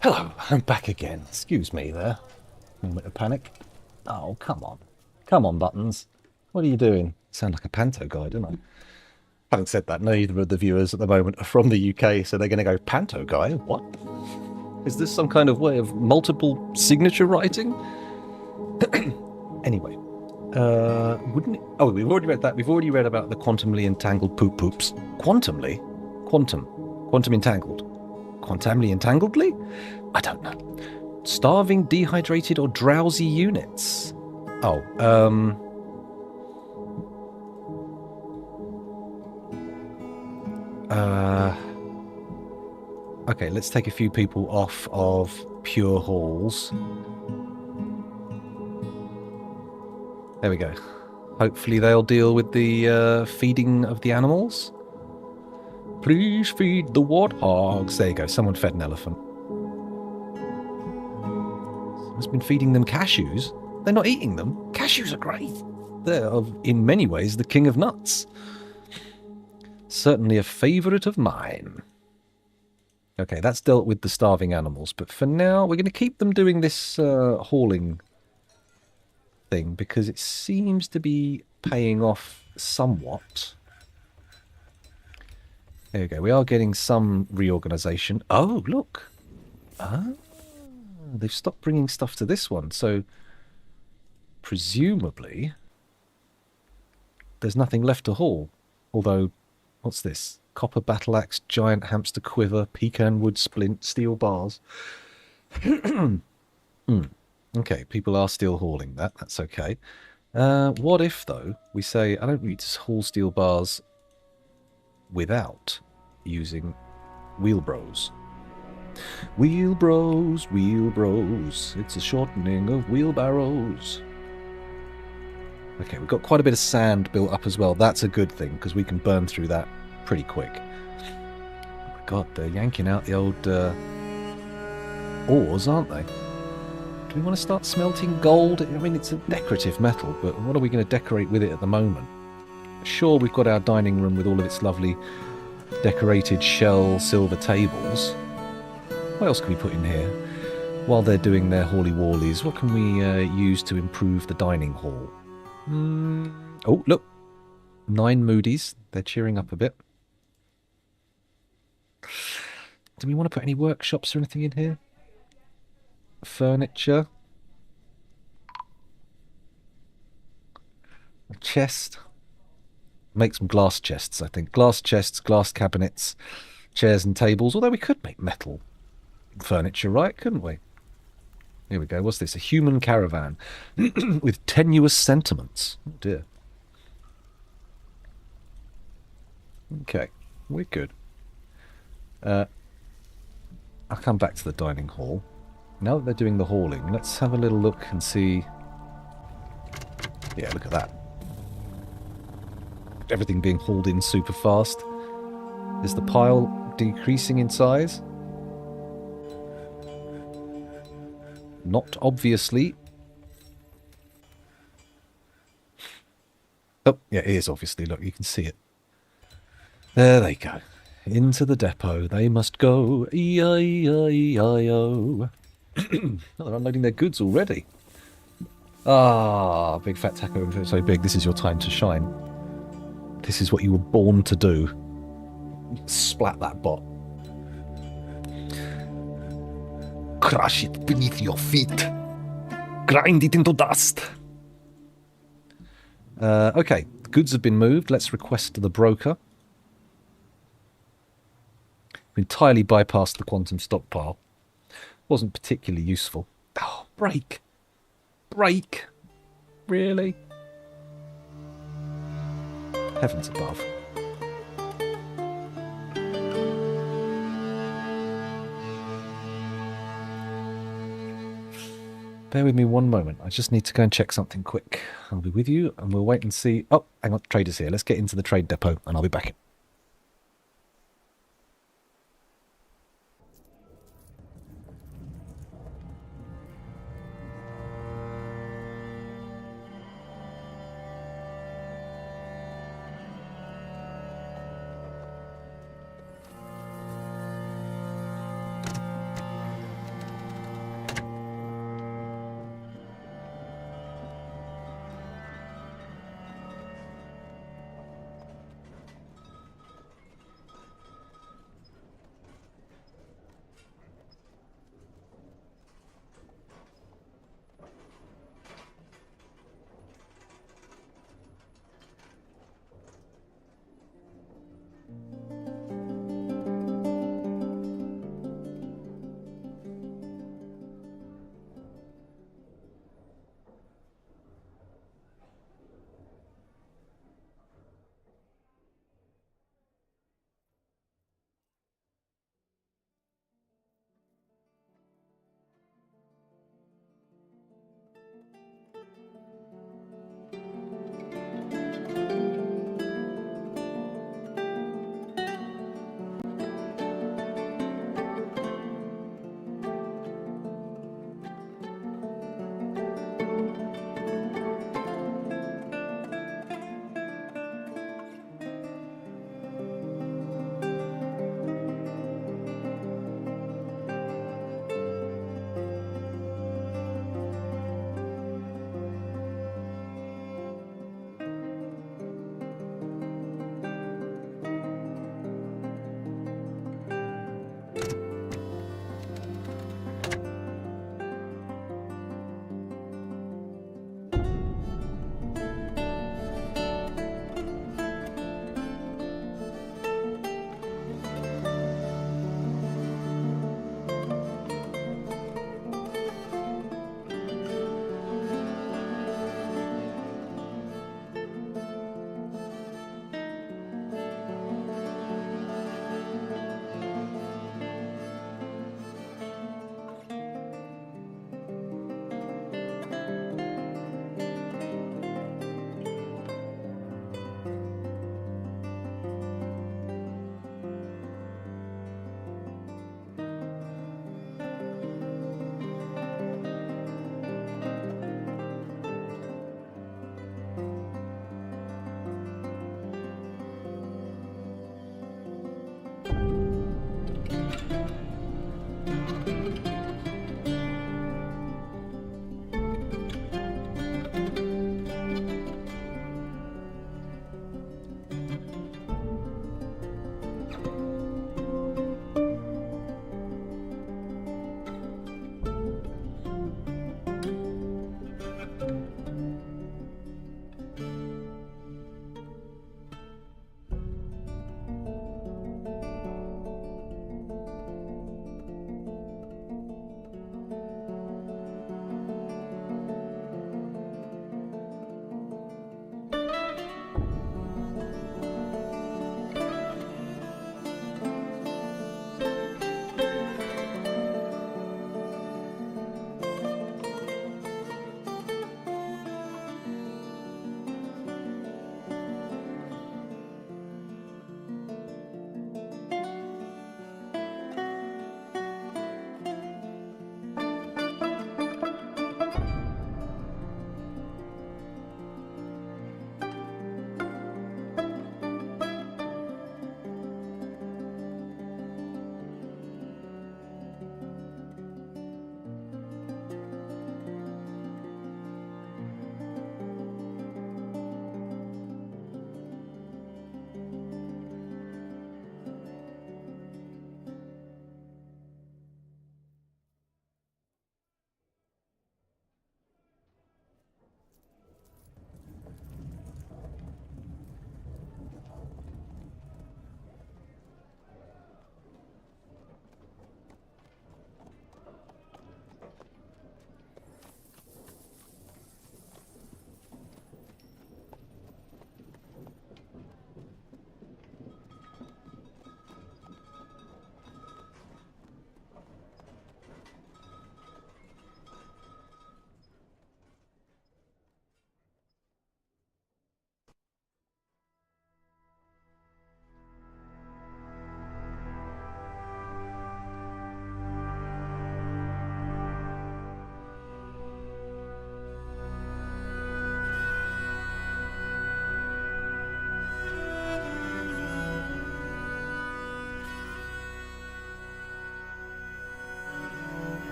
Hello, I'm back again. Excuse me there. Moment of panic. Oh, come on. Come on, Buttons. What are you doing? Sound like a panto guy, don't I? Having said that, neither of the viewers at the moment are from the UK, so they're going to go, panto guy? What? Is this some kind of way of multiple signature writing? Anyway. Wouldn't it? Oh, we've already read that. We've already read about the quantumly entangled poop poops. Quantumly? Quantum entangled. Quantumly entangledly? I don't know. Starving, dehydrated, or drowsy units. Oh, okay, let's take a few people off of pure halls. There we go. Hopefully they'll deal with the feeding of the animals. Please feed the warthogs. There you go, someone fed an elephant. Someone's been feeding them cashews. They're not eating them. Cashews are great. They're, in many ways, the king of nuts. Certainly a favourite of mine. Okay, that's dealt with the starving animals, but for now we're going to keep them doing this hauling thing because it seems to be paying off somewhat. There we go. We are getting some reorganisation. Oh, look. Ah, they've stopped bringing stuff to this one, so presumably there's nothing left to haul. Although, what's this? Copper battle axe, giant hamster quiver, pecan wood splint, steel bars. Okay, people are still hauling that. That's okay. What if, though, we say, I don't need to haul steel bars without using wheelbros. Wheelbros, wheelbros. It's a shortening of wheelbarrows. Okay, we've got quite a bit of sand built up as well. That's a good thing, because we can burn through that pretty quick. Oh my god, they're yanking out the old ores, aren't they? Do we want to start smelting gold? I mean, it's a decorative metal, but what are we going to decorate with it at the moment? Sure, we've got our dining room with all of its lovely decorated shell silver tables. What else can we put in here? While they're doing their hauly-wallies, what can we use to improve the dining hall? Oh, look. 9 Moody's. They're cheering up a bit. Do we want to put any workshops or anything in here? Furniture. A chest. Make some glass chests, I think. Glass chests, glass cabinets, chairs and tables. Although we could make metal furniture, right? Couldn't we? Here we go. What's this? A human caravan with tenuous sentiments. Oh dear. Okay, we're good. I'll come back to the dining hall. Now that they're doing the hauling, let's have a little look and see. Yeah, look at that. Everything being hauled in super fast. Is the pile decreasing in size? Not obviously. Oh, yeah, it is, obviously. Look, you can see it. There they go. Into the depot they must go. E-I-E-I-E-I-O. Oh, they're unloading their goods already. Ah, big fat taco, so big. This is your time to shine. This is what you were born to do. Splat that bot. Crush it beneath your feet. Grind it into dust. Okay, the goods have been moved. Let's request to the broker. We entirely bypassed the quantum stockpile. Wasn't particularly useful. Oh, break. Break. Really? Heavens above. Bear with me one moment. I just need to go and check something quick. I'll be with you, and we'll wait and see. Oh, hang on. Trader's here. Let's get into the trade depot, and I'll be back.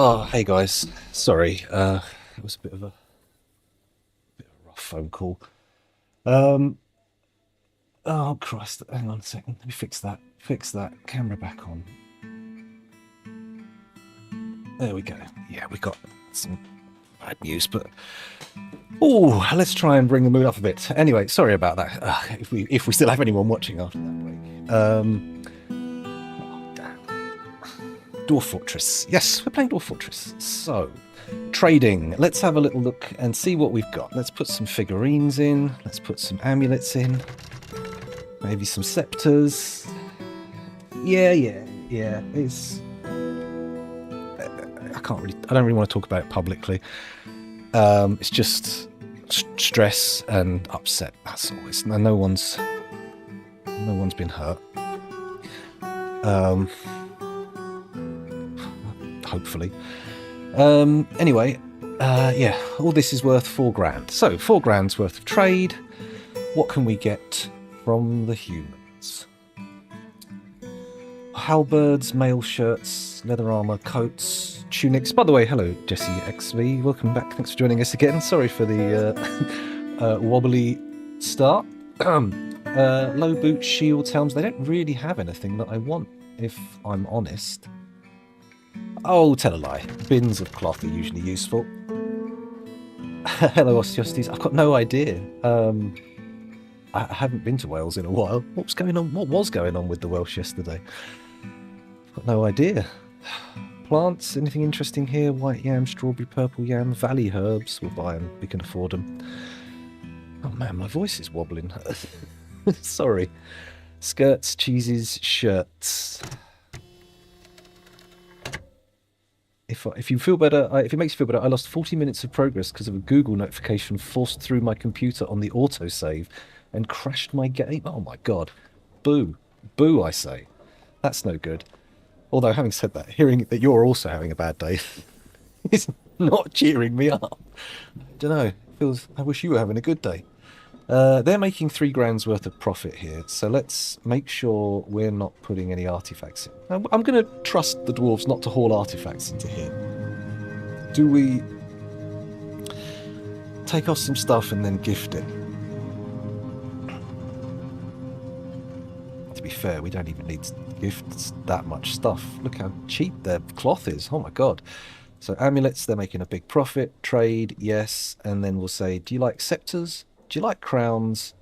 Oh, hey guys. Sorry, it was a bit of a rough phone call. Um, oh Christ, hang on a second. Let me fix that. Fix that camera back on. There we go. Yeah, we got some bad news, but oh, let's try and bring the mood up a bit. Anyway, sorry about that. If we still have anyone watching after that break. Oh, damn. Dwarf Fortress. Yes, we're playing Dwarf Fortress. So, trading. Let's have a little look and see what we've got. Let's put some figurines in. Let's put some amulets in. Maybe some scepters. Yeah. It's. I don't really want to talk about it publicly. It's just stress and upset. That's all. No one's been hurt. Hopefully. Anyway, yeah, all this is worth £4,000. So, £4,000 worth of trade. What can we get from the humans? Halberds, mail shirts, leather armor, coats, tunics. By the way, hello, Jesse XV. Welcome back. Thanks for joining us again. Sorry for the wobbly start. Low boots, shields, helms. They don't really have anything that I want, if I'm honest. Oh, tell a lie. Bins of cloth are usually useful. Hello, Osteostes. I've got no idea. I haven't been to Wales in a while. What was going on with the Welsh yesterday? I've got no idea. Plants, anything interesting here? White yam, strawberry, purple yam, valley herbs. We'll buy them. We can afford them. Oh man, my voice is wobbling. Sorry. Skirts, cheeses, shirts. If you feel better, if it makes you feel better, I lost 40 minutes of progress because of a Google notification forced through my computer on the autosave and crashed my game. Oh my god. Boo. Boo, I say. That's no good. Although, having said that, hearing that you're also having a bad day is not cheering me up. I don't know. I wish you were having a good day. They're making £3,000 worth of profit here, so let's make sure we're not putting any artifacts in. I'm going to trust the dwarves not to haul artifacts into here. Do we take off some stuff and then gift it? To be fair, we don't even need to gift that much stuff. Look how cheap their cloth is. Oh my god. So amulets, they're making a big profit. Trade, yes. And then we'll say, do you like scepters? Do you like crowns?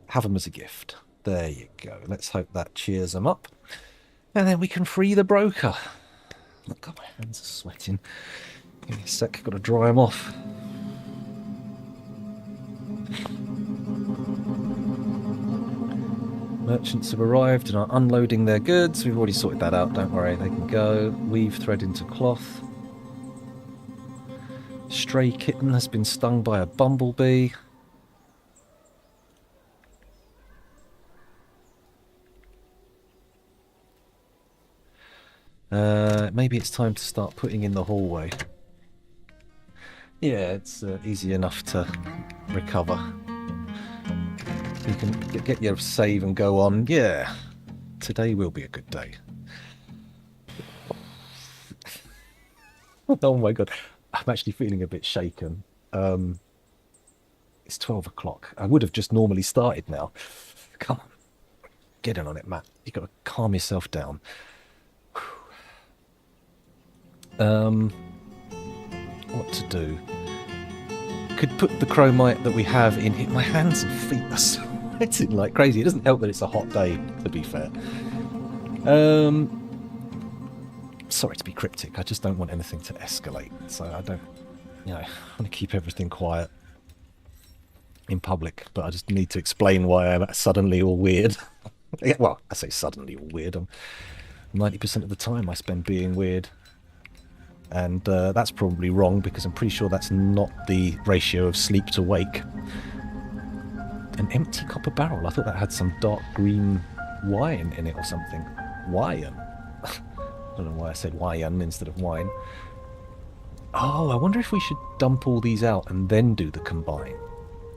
Have them as a gift. There you go. Let's hope that cheers them up. And then we can free the broker. Oh god, my hands are sweating. Give me a sec, got to dry them off. Merchants have arrived and are unloading their goods. We've already sorted that out, don't worry, they can go. Weave thread into cloth. Stray kitten has been stung by a bumblebee. Maybe it's time to start putting in the hallway. Yeah, it's easy enough to recover. You can get your save and go on. Yeah, today will be a good day. Oh my god. I'm actually feeling a bit shaken. It's 12 o'clock. I would have just normally started now. Come on. Get in on it, Matt. You've got to calm yourself down. What to do? Could put the chromite that we have in here. My hands and feet are sweating like crazy. It doesn't help that it's a hot day, to be fair. Sorry to be cryptic, I just don't want anything to escalate, so I don't, I want to keep everything quiet in public, but I just need to explain why I'm suddenly all weird. Well, I say suddenly all weird. 90% of the time I spend being weird, and that's probably wrong because I'm pretty sure that's not the ratio of sleep to wake. An empty copper barrel, I thought that had some dark green wine in it or something. Wine? I don't know why I said wine instead of wine. Oh, I wonder if we should dump all these out and then do the combine.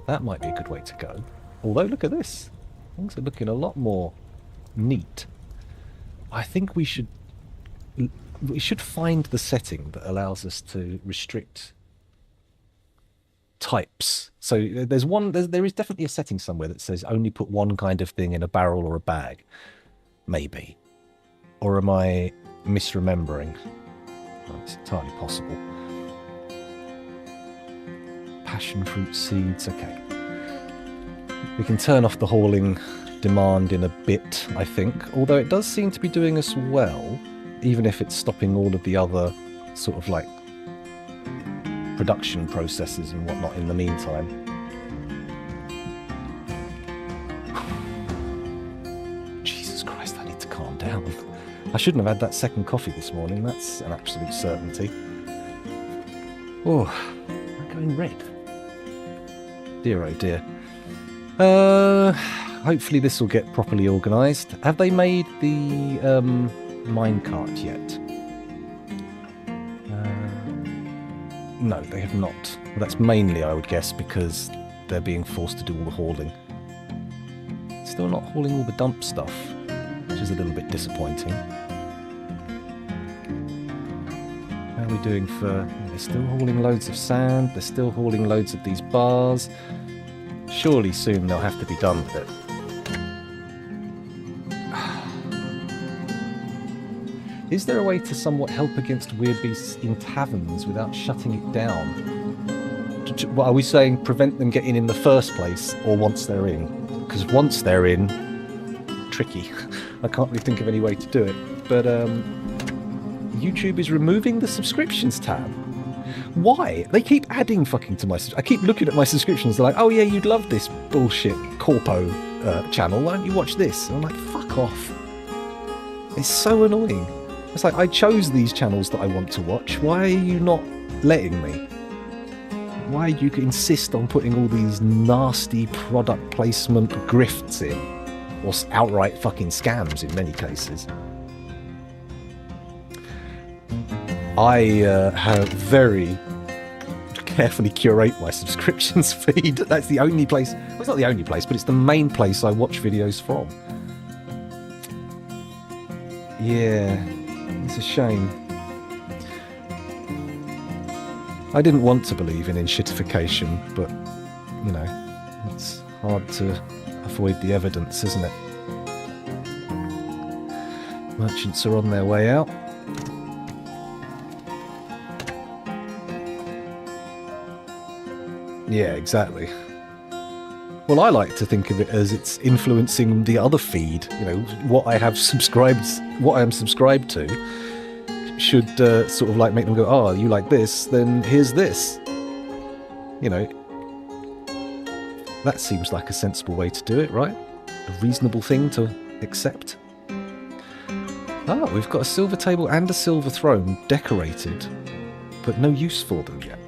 That might be a good way to go. Although, look at this. Things are looking a lot more neat. I think we should we should find the setting that allows us to restrict types. So there is definitely a setting somewhere that says only put one kind of thing in a barrel or a bag. Maybe. Or am I misremembering? Well, it's entirely possible. Passion fruit seeds, okay. We can turn off the hauling demand in a bit, I think. Although it does seem to be doing us well, even if it's stopping all of the other sort of like production processes and whatnot in the meantime. Jesus Christ, I need to calm down. I shouldn't have had that second coffee this morning. That's an absolute certainty. Oh, I'm going red. Dear oh dear. Hopefully this will get properly organised. Have they made the minecart yet? No, they have not. Well, that's mainly, I would guess, because they're being forced to do all the hauling. Still not hauling all the dump stuff, which is a little bit disappointing. How are we doing for... They're still hauling loads of sand, they're still hauling loads of these bars. Surely soon they'll have to be done with it. Is there a way to somewhat help against weird beasts in taverns without shutting it down? What, are we saying prevent them getting in the first place, or once they're in? Because once they're in, tricky. I can't really think of any way to do it. But YouTube is removing the subscriptions tab. Why? They keep adding fucking to my... I keep looking at my subscriptions. They're like, oh yeah, you'd love this bullshit Corpo channel. Why don't you watch this? And I'm like, fuck off. It's so annoying. It's like, I chose these channels that I want to watch. Why are you not letting me? Why do you insist on putting all these nasty product placement grifts in? Or outright fucking scams in many cases. I have very carefully curate my subscriptions feed. That's the only place... Well, it's not the only place, but it's the main place I watch videos from. Yeah... It's a shame. I didn't want to believe in enshittification, but, you know, it's hard to avoid the evidence, isn't it? Merchants are on their way out. Yeah, exactly. Well, I like to think of it as it's influencing the other feed. You know, what I am subscribed to should sort of like make them go, oh, you like this, then here's this. You know, that seems like a sensible way to do it, right? A reasonable thing to accept. Ah, we've got a silver table and a silver throne decorated, but no use for them yet.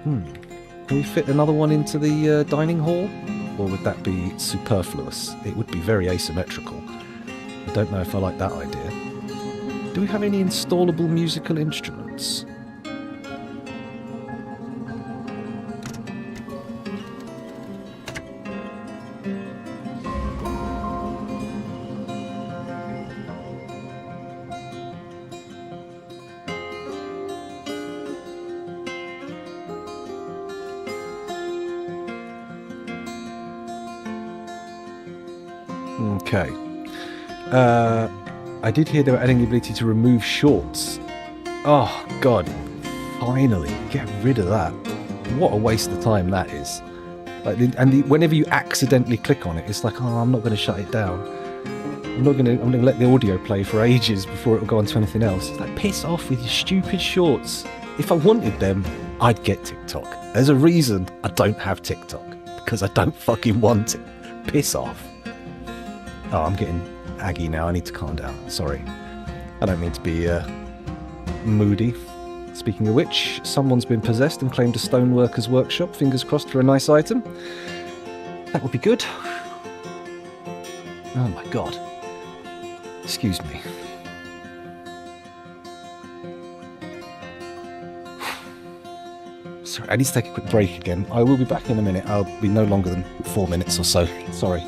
Can we fit another one into the dining hall? Or would that be superfluous? It would be very asymmetrical. I don't know if I like that idea. Do we have any installable musical instruments? Okay. I did hear they were adding the ability to remove shorts. Oh, God. Finally. Get rid of that. What a waste of time that is. Like, whenever you accidentally click on it, it's like, oh, I'm not going to shut it down. I'm going to let the audio play for ages before it will go on to anything else. It's like, piss off with your stupid shorts. If I wanted them, I'd get TikTok. There's a reason I don't have TikTok. Because I don't fucking want it. Piss off. Oh, I'm getting aggy now. I need to calm down. Sorry. I don't mean to be moody. Speaking of which, someone's been possessed and claimed a stoneworker's workshop. Fingers crossed for a nice item. That would be good. Oh my God. Excuse me. Sorry, I need to take a quick break again. I will be back in a minute. I'll be no longer than 4 minutes or so. Sorry.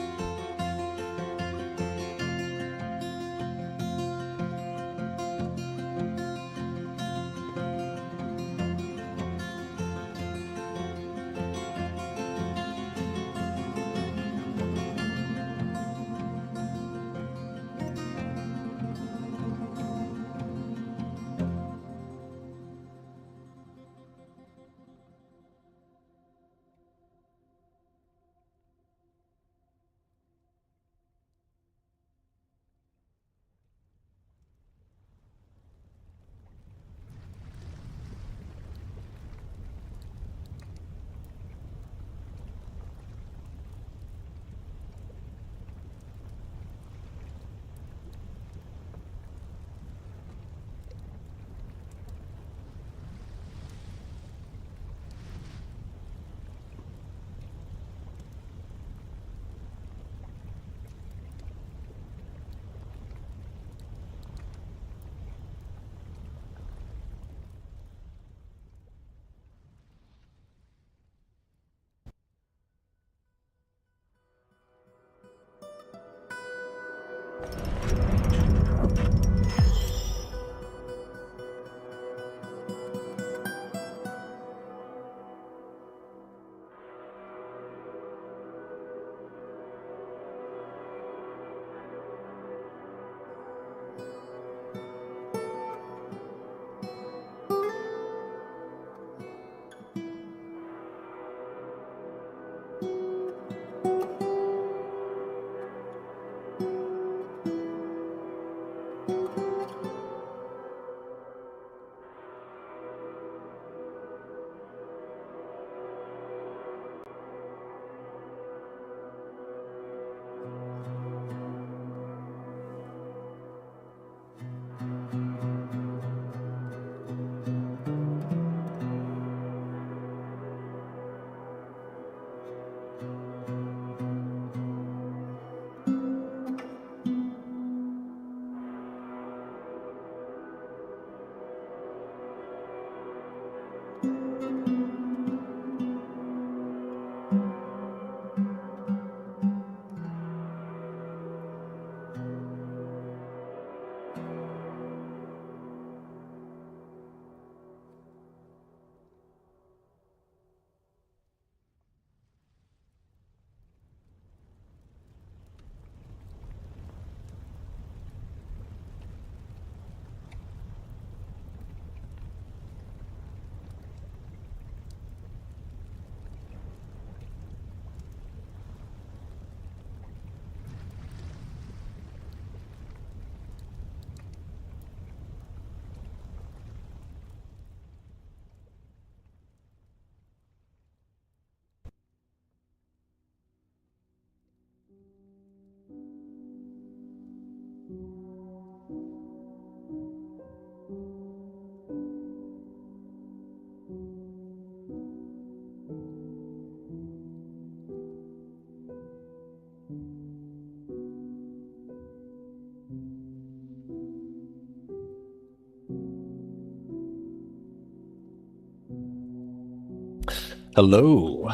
Hello.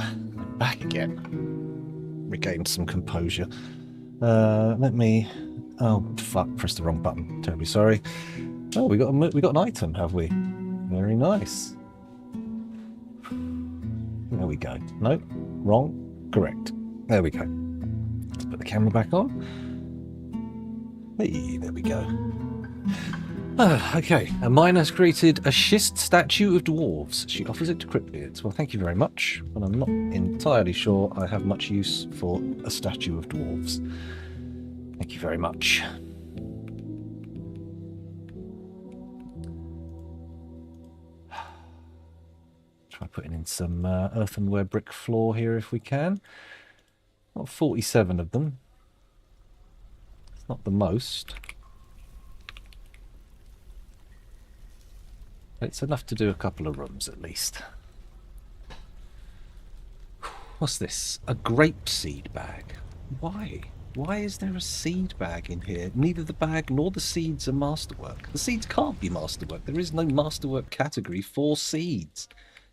Back again. Regained some composure. Let me... Oh, fuck, pressed the wrong button. Terribly sorry. Oh, we got an item, have we? Very nice. There we go. No, wrong. Correct. There we go. Let's put the camera back on. Hey, there we go. Okay, a miner has created a schist statue of dwarves. She offers it to Cryptbeards. Well, thank you very much, but I'm not entirely sure I have much use for a statue of dwarves. Thank you very much. Try putting in some earthenware brick floor here if we can. Got 47 of them. It's not the most. It's enough to do a couple of rooms at least. What's this? A grape seed bag. Why? Why is there a seed bag in here? Neither the bag nor the seeds are masterwork. The seeds can't be masterwork. There is no masterwork category for seeds.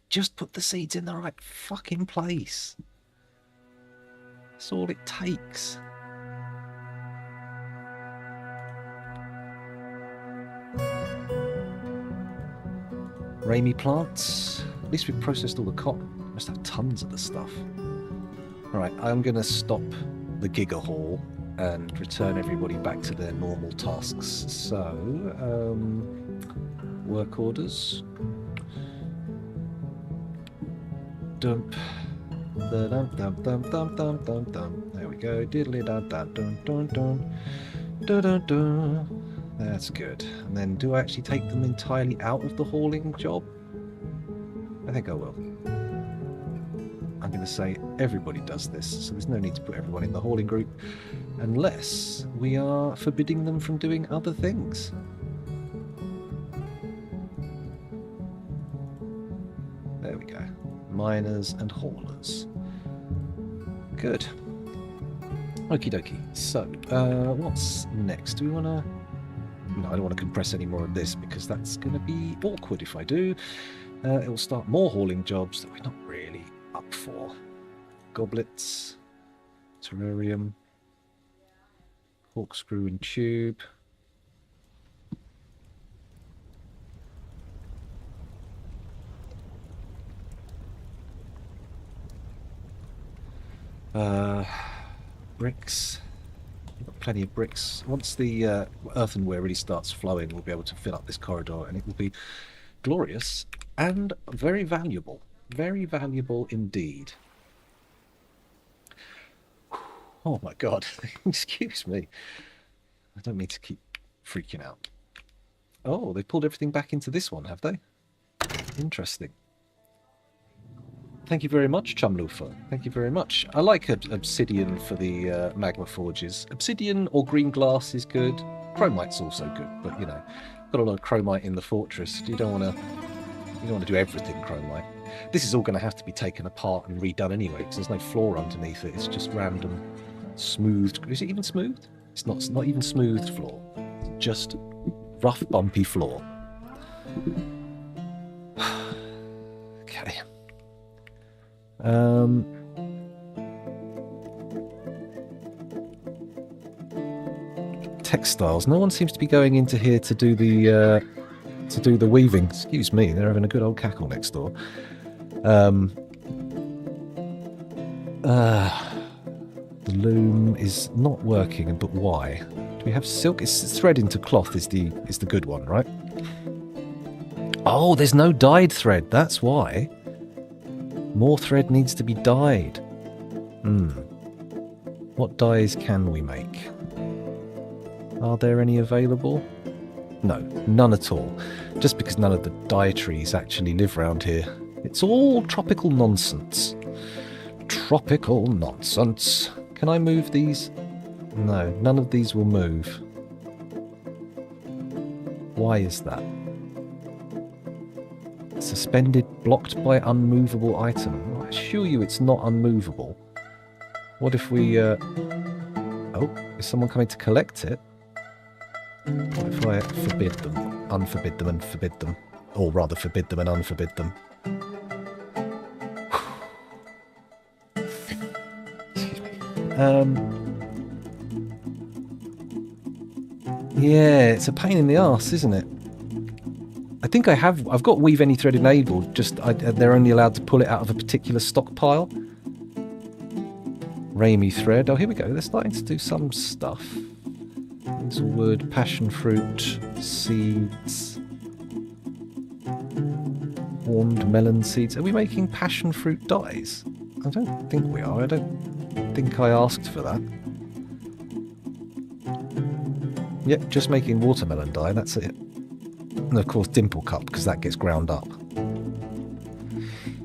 Just put the seeds in the right fucking place. That's all it takes. Ramey plants. At least we've processed all the cotton. Must have tons of the stuff. Alright, I'm going to stop the Giga Hall and return everybody back to their normal tasks. So, work orders. Dump. Dum dum dum dum dum dum dum. There we go. Diddly dum dum dum dum dum. Dun dun dun. That's good. And then do I actually take them entirely out of the hauling job? I think I will. I'm going to say everybody does this, so there's no need to put everyone in the hauling group unless we are forbidding them from doing other things. There we go. Miners and haulers. Good. Okie dokie. So, what's next? Do we want to... No, I don't want to compress any more of this because that's going to be awkward if I do. It will start more hauling jobs that we're not really up for. Goblets, terrarium, corkscrew and tube. Bricks. We've got plenty of bricks. Once the earthenware really starts flowing, we'll be able to fill up this corridor and it will be glorious and very valuable. Very valuable indeed. Oh my god. Excuse me. I don't mean to keep freaking out. Oh, they pulled everything back into this one, have they? Interesting. Thank you very much, Chumlufa. Thank you very much. I like obsidian for the magma forges. Obsidian or green glass is good. Chromite's also good, but you know, got a lot of chromite in the fortress. You don't want to do everything chromite. This is all going to have to be taken apart and redone anyway, because there's no floor underneath it. It's just random, smoothed. Is it even smoothed? It's not even smoothed floor. It's just rough, bumpy floor. Okay. Textiles. No one seems to be going into here to do the weaving. Excuse me, they're having a good old cackle next door. The loom is not working, but why? Do we have silk? It's thread into cloth is the good one, right? Oh, there's no dyed thread. That's why. More thread needs to be dyed. What dyes can we make? Are there any available? No, none at all. Just because none of the dye trees actually live around here. It's all tropical nonsense. Tropical nonsense. Can I move these? No, none of these will move. Why is that? Suspended, blocked by unmovable item. I assure you it's not unmovable. What if we... Oh, is someone coming to collect it? What if I forbid them, unforbid them and forbid them? Or rather forbid them and unforbid them. Yeah, it's a pain in the arse, isn't it? I think I've got weave any thread enabled, just they're only allowed to pull it out of a particular stockpile. Ramie thread. Oh, here we go. They're starting to do some stuff. Hazelwood, passion fruit, seeds, warmed melon seeds. Are we making passion fruit dyes? I don't think we are. I don't think I asked for that. Yep, just making watermelon dye, that's it. And of course dimple cup, because that gets ground up.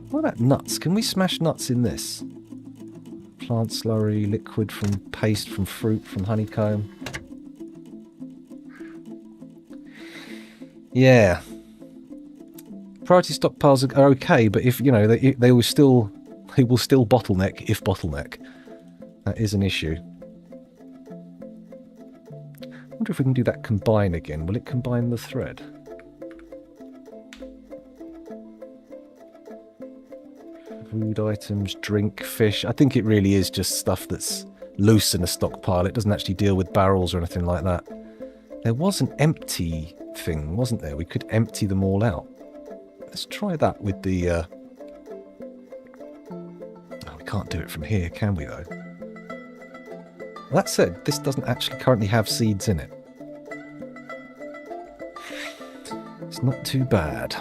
What about nuts? Can we smash nuts in this? Plant slurry, liquid from paste from fruit, from honeycomb. Yeah. Priority stockpiles are okay, but if, you know, they will still bottleneck if bottleneck. That is an issue. I wonder if we can do that combine again. Will it combine the thread? Food items, drink, fish. I think it really is just stuff that's loose in a stockpile. It doesn't actually deal with barrels or anything like that. There was an empty thing, wasn't there? We could empty them all out. Let's try that with the... Oh, we can't do it from here, can we, though? That said, this doesn't actually currently have seeds in it. It's not too bad.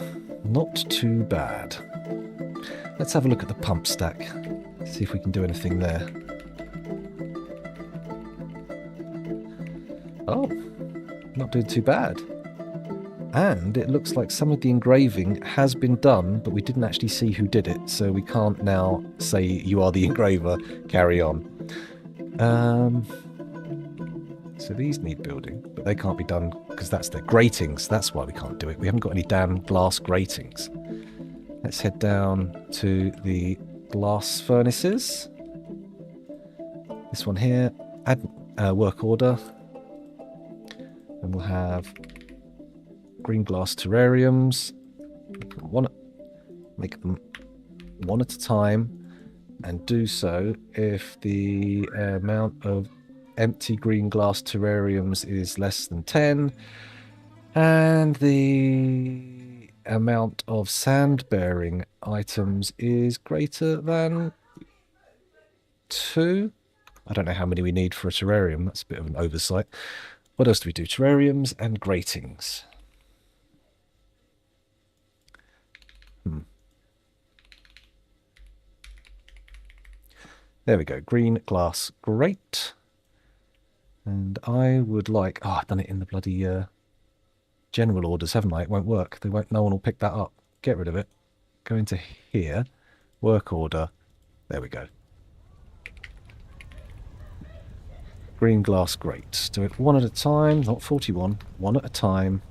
Not too bad. Let's have a look at the pump stack. See if we can do anything there. Oh, not doing too bad. And it looks like some of the engraving has been done, but we didn't actually see who did it, so we can't now say you are the engraver, carry on. So these need building, but they can't be done because that's their gratings. That's why we can't do it. We haven't got any damn glass gratings. Let's head down to the glass furnaces. This one here, add work order. And we'll have green glass terrariums. Make them one at a time. And do so if the amount of empty green glass terrariums is less than 10 and the amount of sand bearing items is greater than 2. I don't know how many we need for a terrarium. That's a bit of an oversight. What else do we do? Terrariums and gratings. There we go, green glass grate. And I would like... Oh, I've done it in the bloody general orders, haven't I? It won't work. No one will pick that up. Get rid of it. Go into here. Work order. There we go. Green glass grate. Do it one at a time, not 41. One at a time.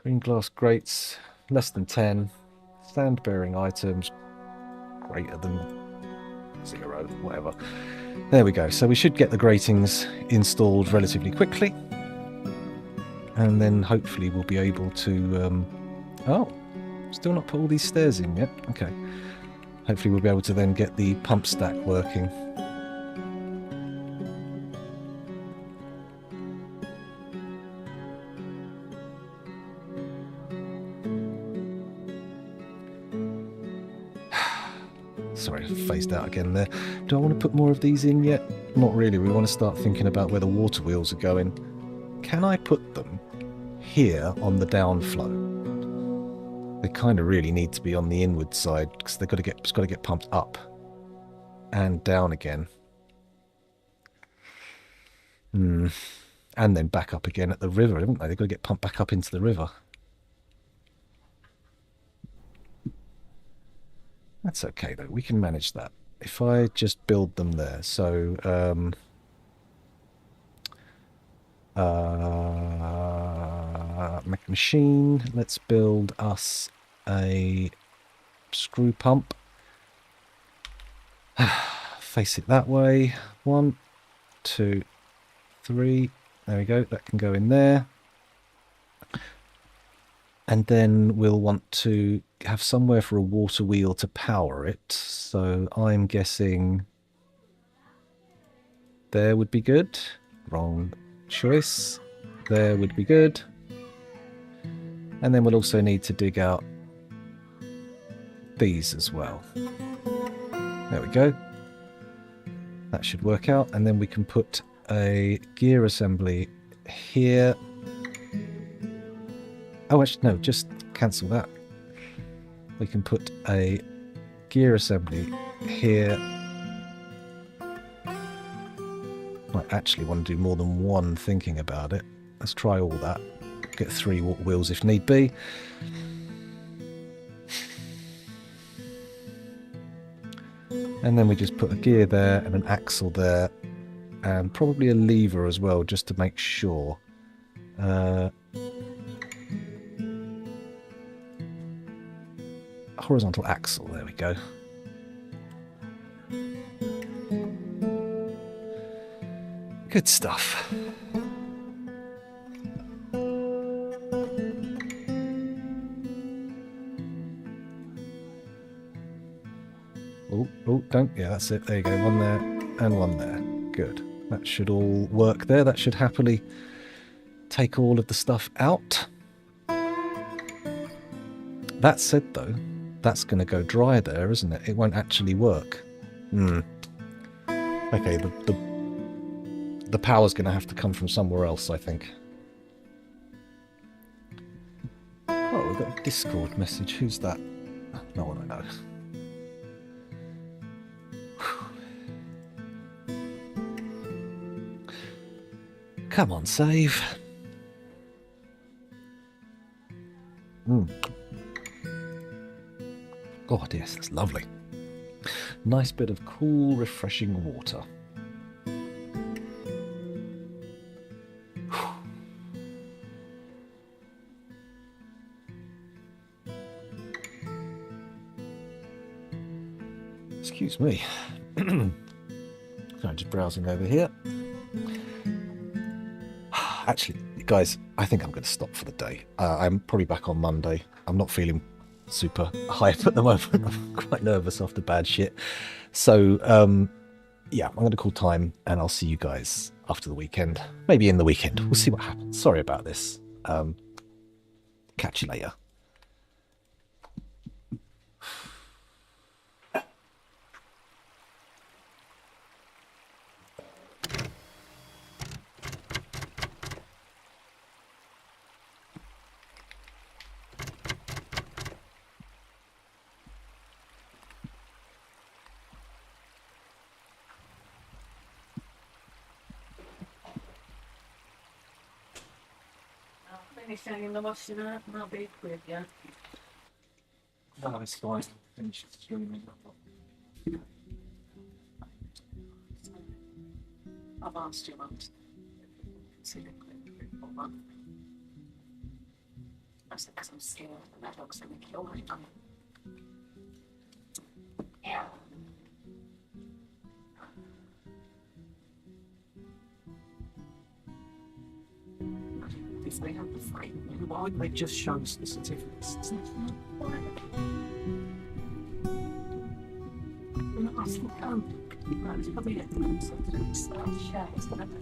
Green glass grates, less than 10. Sand bearing items, greater than 0, whatever. There we go. So we should get the gratings installed relatively quickly. And then hopefully we'll be able to... oh, still not put all these stairs in yet. Okay. Hopefully we'll be able to then get the pump stack working. Sorry, I phased out again there. Do I want to put more of these in yet? Not really. We want to start thinking about where the water wheels are going. Can I put them here on the downflow? They kind of really need to be on the inward side because it's got to get pumped up and down again. And then back up again at the river, haven't they? They've got to get pumped back up into the river. That's okay, though. We can manage that. If I just build them there. So, machine. Let's build us a screw pump. face it that way. 1, 2, 3. There we go. That can go in there. And then we'll want to have somewhere for a water wheel to power it. So I'm guessing there would be good. Wrong choice. There would be good. And then we'll also need to dig out these as well. There we go. That should work out. And then we can put a gear assembly here. Oh, actually, no, just cancel that. We can put a gear assembly here. Might actually want to do more than one thinking about it. Let's try all that. Get 3 wheels if need be. And then we just put a gear there and an axle there. And probably a lever as well, just to make sure. Horizontal axle, there we go. Good stuff. Oh, don't. Yeah, that's it. There you go. One there and one there. Good. That should all work there. That should happily take all of the stuff out. That said, though, that's going to go dry there, isn't it? It won't actually work. Okay, the power's going to have to come from somewhere else, I think. Oh, we've got a Discord message. Who's that? No one I know. Come on, save. God, yes, that's lovely. Nice bit of cool, refreshing water. Excuse me. I'm just browsing over here. Actually, guys, I think I'm going to stop for the day. I'm probably back on Monday. I'm not feeling super hype at the moment. I'm quite nervous after bad shit. So, yeah, I'm going to call time and I'll see you guys after the weekend. Maybe in the weekend. We'll see what happens. Sorry about this. Catch you later. Anything in the washing up, and I'll be with you. No, it's fine. Finish streaming. I've asked you not to see the clip or one. That's because I'm scared and that dog's going to kill my mum. Yeah. If they have the frame, why would they just show us the certificates? It's not why. We're not asking them. Right, it's probably a certificate. It's not shares, whatever.